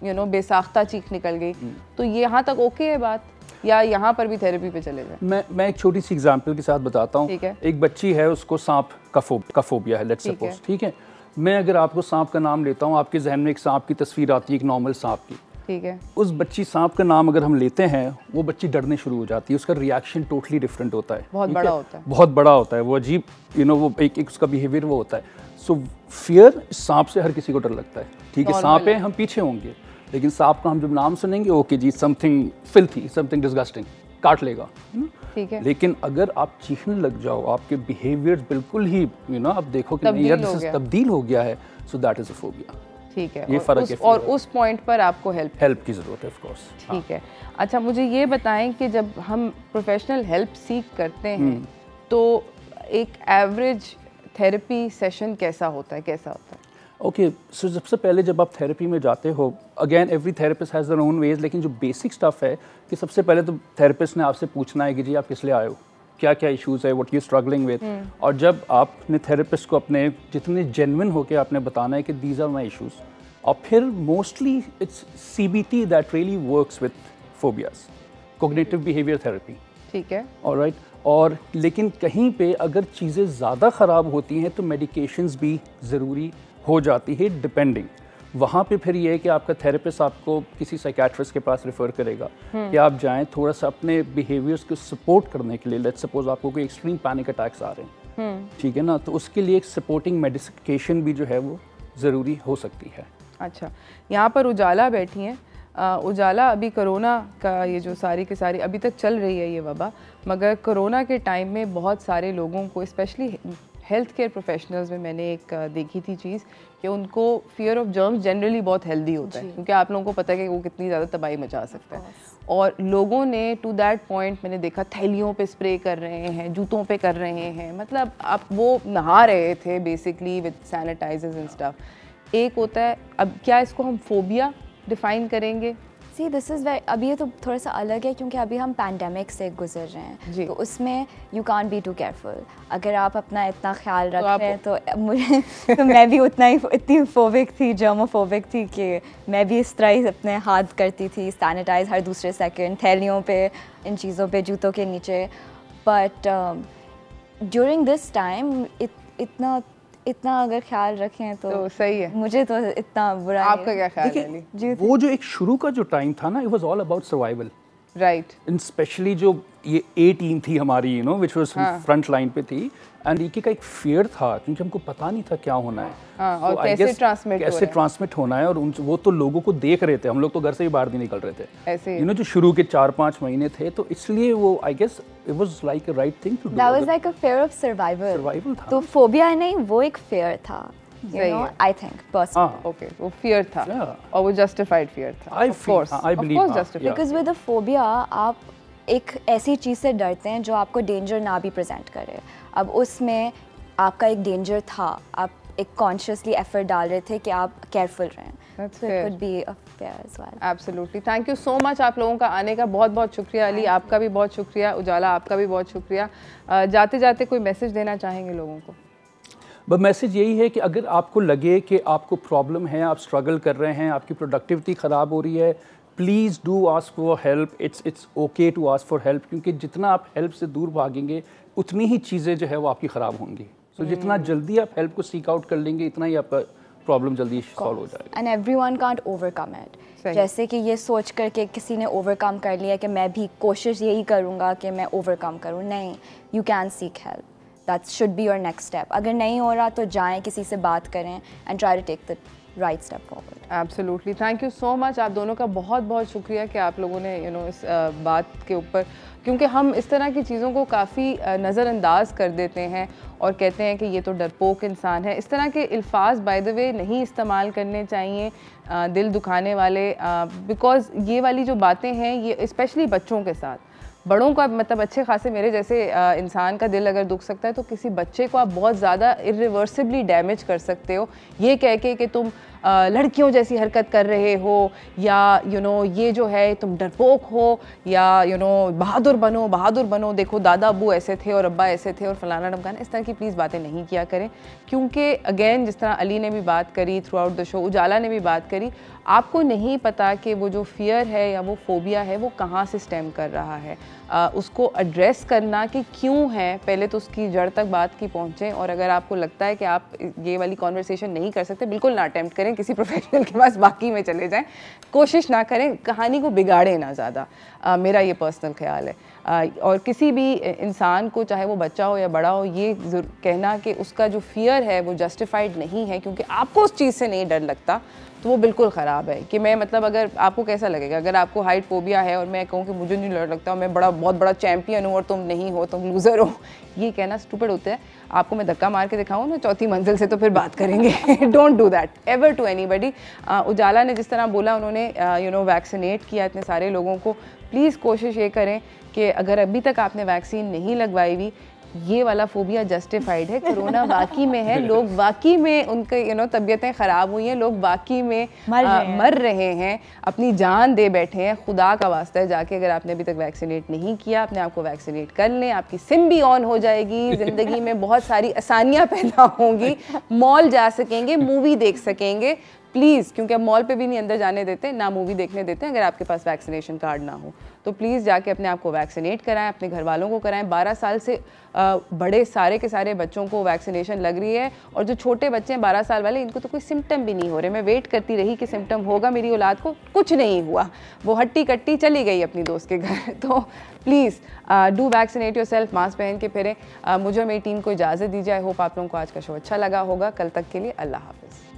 बेसाख्ता चीख निकल गई, तो ये यहाँ तक ओके है बात, या यहाँ पर भी थेरेपी पे चले जाए? मैं एक छोटी सी एग्जांपल के साथ बताता हूँ। एक बच्ची है, उसको सांप का फोबिया है, लेट्स सपोज, ठीक है। मैं अगर आपको सांप का नाम लेता हूँ, आपके जहन में एक सांप की तस्वीर आती है, एक नॉर्मल सांप की, ठीक है। उस बच्ची सांप का नाम अगर हम लेते हैं, वो बच्ची डरने शुरू हो जाती है, उसका रिएक्शन टोटली डिफरेंट होता है, बहुत बड़ा होता है, बहुत बड़ा होता है, वो अजीब वो एक उसका बिहेवियर वो होता है। सो फियर, सांप से हर किसी को डर लगता है, ठीक है, सांप है, हम पीछे होंगे, लेकिन सांप का हम जब नाम सुनेंगे, ओके जी, समथिंग फिल्थी, समथिंग डिस्गस्टिंग, काट लेगा, ठीक है। लेकिन अगर आप चीखने लग जाओ, आपके बिहेवियर्स बिल्कुल ही आप देखो कि तब्दील हो गया है, so that is a phobia. ठीक है, ये फर्क है। और उस पॉइंट पर आपको हेल्प की ज़रूरत है, ऑफ कोर्स। ठीक है। अच्छा, मुझे ये बताएं कि जब हम प्रोफेशनल हेल्प सीख करते हैं तो एक एवरेज थेरेपी सेशन कैसा होता है? ओके, सो सबसे पहले जब आप थेरेपी में जाते हो, again every therapist has their own ways, लेकिन जो बेसिक स्टफ है कि सबसे पहले तो थेरेपिस्ट ने आपसे पूछना है कि जी आप किस लिए आए हो, क्या क्या इश्यूज़ है, व्हाट यू स्ट्रगलिंग विद, और जब आपने थेरेपिस्ट को अपने जितने जेन्युइन होकर आपने बताना है कि दीज आर माई इश्यूज़, और फिर mostly it's CBT that really works with phobias, cognitive behaviour therapy, ठीक है, ऑलराइट। और लेकिन कहीं पे अगर चीज़ें ज़्यादा ख़राब होती हैं तो मेडिकेशंस भी ज़रूरी हो जाती है, डिपेंडिंग। वहाँ पे फिर ये है कि आपका थेरेपिस्ट आपको किसी साइकियाट्रिस्ट के पास रेफ़र करेगा कि आप जाएं थोड़ा सा अपने बिहेवियर्स को सपोर्ट करने के लिए। लेट्स सपोज आपको कोई एक्सट्रीम पैनिक अटैक्स आ रहे हैं, ठीक है ना, तो उसके लिए एक सपोर्टिंग मेडिकेशन भी जो है वो ज़रूरी हो सकती है। अच्छा, यहाँ पर उजाला बैठी हैं। उजाला, अभी कोरोना का ये जो सारी की सारी अभी तक चल रही है ये वबा, मगर कोरोना के टाइम में बहुत सारे लोगों को, स्पेशली हेल्थ केयर प्रोफेशनल्स में मैंने एक देखी थी चीज़ कि उनको फियर ऑफ जर्म्स जनरली बहुत हेल्दी होता है, क्योंकि आप लोगों को पता है कि वो कितनी ज़्यादा तबाही मचा सकता है। और लोगों ने टू दैट पॉइंट मैंने देखा थैलियों पे स्प्रे कर रहे हैं, जूतों पे कर रहे हैं, मतलब आप वो नहा रहे थे basically with sanitisers and stuff. एक होता है, अब क्या इसको हम फोबिया डिफाइन करेंगे? सी दिस इज़ वेरी, अभी ये तो थोड़ा सा अलग है क्योंकि अभी हम पैंडेमिक से गुजर रहे हैं, तो उसमें you can't be too careful. अगर आप अपना इतना ख्याल रख रहे हैं तो मुझे तो मैं भी उतना ही इतनी फोबिक थी, जर्मोफोबिक थी कि मैं भी इस तरह ही अपने हाथ करती थी, सैनिटाइज हर दूसरे सेकंड, थैलियों पे, इन चीज़ों पे, जूतों के नीचे। बट ड्यूरिंग दिस टाइम इतना अगर ख्याल रखें तो सही है। मुझे तो इतना बुरा। आपका क्या ख्याल है? जी, वो जो एक शुरू का जो टाइम था ना, it was all about survival, right, and specially जो ये A टीम थी हमारी, व्हिच वाज फ्रंट लाइन पे थी, एंड एक का एक फियर था क्योंकि हमको पता नहीं था क्या होना है, और कैसे ट्रांसमिट होना है, और वो तो लोगों को देख रहे थे, हम लोग तो घर से ही बाहर नहीं निकल रहे थे ऐसे, जो शुरू के 4-5 महीने थे, तो इसलिए वो I guess it was like a right thing to do, that was like a fear of survival था। तो फोबिया नहीं, वो एक फियर था, आई थिंक पर्सनली। ओके, वो फियर था और वो जस्टिफाइड फियर था, of course, because with a phobia आप एक ऐसी चीज़ से डरते हैं जो आपको डेंजर ना भी प्रेजेंट करे। अब उसमें आपका एक डेंजर था, आप एक कॉन्शियसली एफर्ट डाल रहे थे कि आप केयरफुल रहें। So it could be a fear as well. Absolutely. Thank you so much आप लोगों का आने का बहुत बहुत शुक्रिया। अली आपका भी बहुत शुक्रिया, उजाला आपका भी बहुत शुक्रिया। जाते जाते कोई मैसेज देना चाहेंगे लोगों को? बस मैसेज यही है कि अगर आपको लगे कि आपको प्रॉब्लम है, आप स्ट्रगल कर रहे हैं, आपकी प्रोडक्टिविटी ख़राब हो रही है, please do ask for help. It's okay to ask for help, क्योंकि जितना आप हेल्प से दूर भागेंगे उतनी ही चीज़ें जो है वो आपकी ख़राब होंगी। तो जितना जल्दी आप हेल्प को सीक आउट कर लेंगे, इतना ही आपका प्रॉब्लम जल्दी सॉल्व हो जाएगा। And everyone can't overcome it. जैसे कि ये सोच कर के किसी ने ओवरकम कर लिया कि मैं भी कोशिश यही करूँगा कि मैं ओवरकम करूँ, नहीं, you can seek help. That should be your next step. अगर नहीं हो रहा तो जाएं, किसी से बात करें and try to take the right step forward. Absolutely, thank you so much. आप दोनों का बहुत बहुत शुक्रिया कि आप लोगों ने इस बात के ऊपर, क्योंकि हम इस तरह की चीज़ों को काफ़ी नज़रअंदाज कर देते हैं और कहते हैं कि ये तो डरपोक इंसान है। इस तरह के अल्फाज बाय द वे नहीं इस्तेमाल करने चाहिए, दिल दुखाने वाले, बिकॉज़ ये वाली जो बातें हैं ये स्पेशली बच्चों के साथ, बड़ों का मतलब अच्छे खासे मेरे जैसे इंसान का दिल अगर दुख सकता है तो किसी बच्चे को आप बहुत ज़्यादा इरिवर्सिबली डैमेज कर सकते हो ये कह के कि तुम लड़कियों जैसी हरकत कर रहे हो, या ये जो है तुम डरपोक हो, या बहादुर बनो, देखो दादा अब्बू ऐसे थे और अब्बा ऐसे थे और फलाना ढमकाना, इस तरह की प्लीज़ बातें नहीं किया करें। क्योंकि अगेन जिस तरह अली ने भी बात करी थ्रू आउट द शो, उजाला ने भी बात करी, आपको नहीं पता कि वो जो फियर है या वो फोबिया है वो कहाँ से स्टेम कर रहा है। उसको एड्रेस करना कि क्यों है, पहले तो उसकी जड़ तक बात की पहुँचें। और अगर आपको लगता है कि आप ये वाली कॉन्वर्सेशन नहीं कर सकते, बिल्कुल ना अटेम्प्ट करें, किसी प्रोफेशनल के पास बाकी में चले जाएं, कोशिश ना करें, कहानी को बिगाड़ें ना ज़्यादा, मेरा ये पर्सनल ख्याल है। और किसी भी इंसान को, चाहे वो बच्चा हो या बड़ा हो, ये कहना कि उसका जो फियर है वो जस्टिफाइड नहीं है क्योंकि आपको उस चीज़ से नहीं डर लगता, तो वो बिल्कुल ख़राब है। कि मैं मतलब अगर आपको कैसा लगेगा अगर आपको हाइट फोबिया है और मैं कहूँ कि मुझे नहीं डर लगता, मैं बहुत बड़ा चैम्पियन हूँ और तुम नहीं हो, तुम लूज़र हो, ये कहना स्टूपिड होता है। आपको मैं धक्का मार के दिखाऊँ ना चौथी मंजिल से, तो फिर बात करेंगे। Don't do that ever to anybody. Ujala ने जिस तरह बोला, उन्होंने वैक्सीनेट किया इतने सारे लोगों को, प्लीज़ कोशिश ये करें कि अगर अभी तक आपने वैक्सीन नहीं लगवाई हुई, ये वाला फोबिया जस्टिफाइड है। कोरोना वाकई में है, लोग वाकई में उनके तबीयतें ख़राब हुई हैं, लोग वाकई में मर रहे हैं, अपनी जान दे बैठे हैं। खुदा का वास्ता है, जाके अगर आपने अभी तक वैक्सीनेट नहीं किया, अपने आप को वैक्सीनेट कर लें, आपकी सिम भी ऑन हो जाएगी, ज़िंदगी में बहुत सारी आसानियाँ पैदा होंगी, मॉल जा सकेंगे, मूवी देख सकेंगे प्लीज़, क्योंकि अब मॉल पे भी नहीं अंदर जाने देते, ना मूवी देखने देते हैं अगर आपके पास वैक्सीनेशन कार्ड ना हो। तो प्लीज़ जाके अपने आप को वैक्सीनेट कराएं, अपने घर वालों को कराएं। 12 साल से बड़े सारे के सारे बच्चों को वैक्सीनेशन लग रही है, और जो छोटे बच्चे हैं 12 साल वाले, इनको तो कोई सिम्टम भी नहीं हो रहे। मैं वेट करती रही कि सिम्टम होगा, मेरी औलाद को कुछ नहीं हुआ, वो हट्टी कट्टी चली गई अपनी दोस्त के घर। तो please do vaccinate yourself, mask पहन के फिरें। मुझे और मेरी टीम को इजाज़त दीजिए। आई होप आप लोगों को आज का शो अच्छा लगा होगा। कल तक के लिए अल्लाह हाफ़िज़।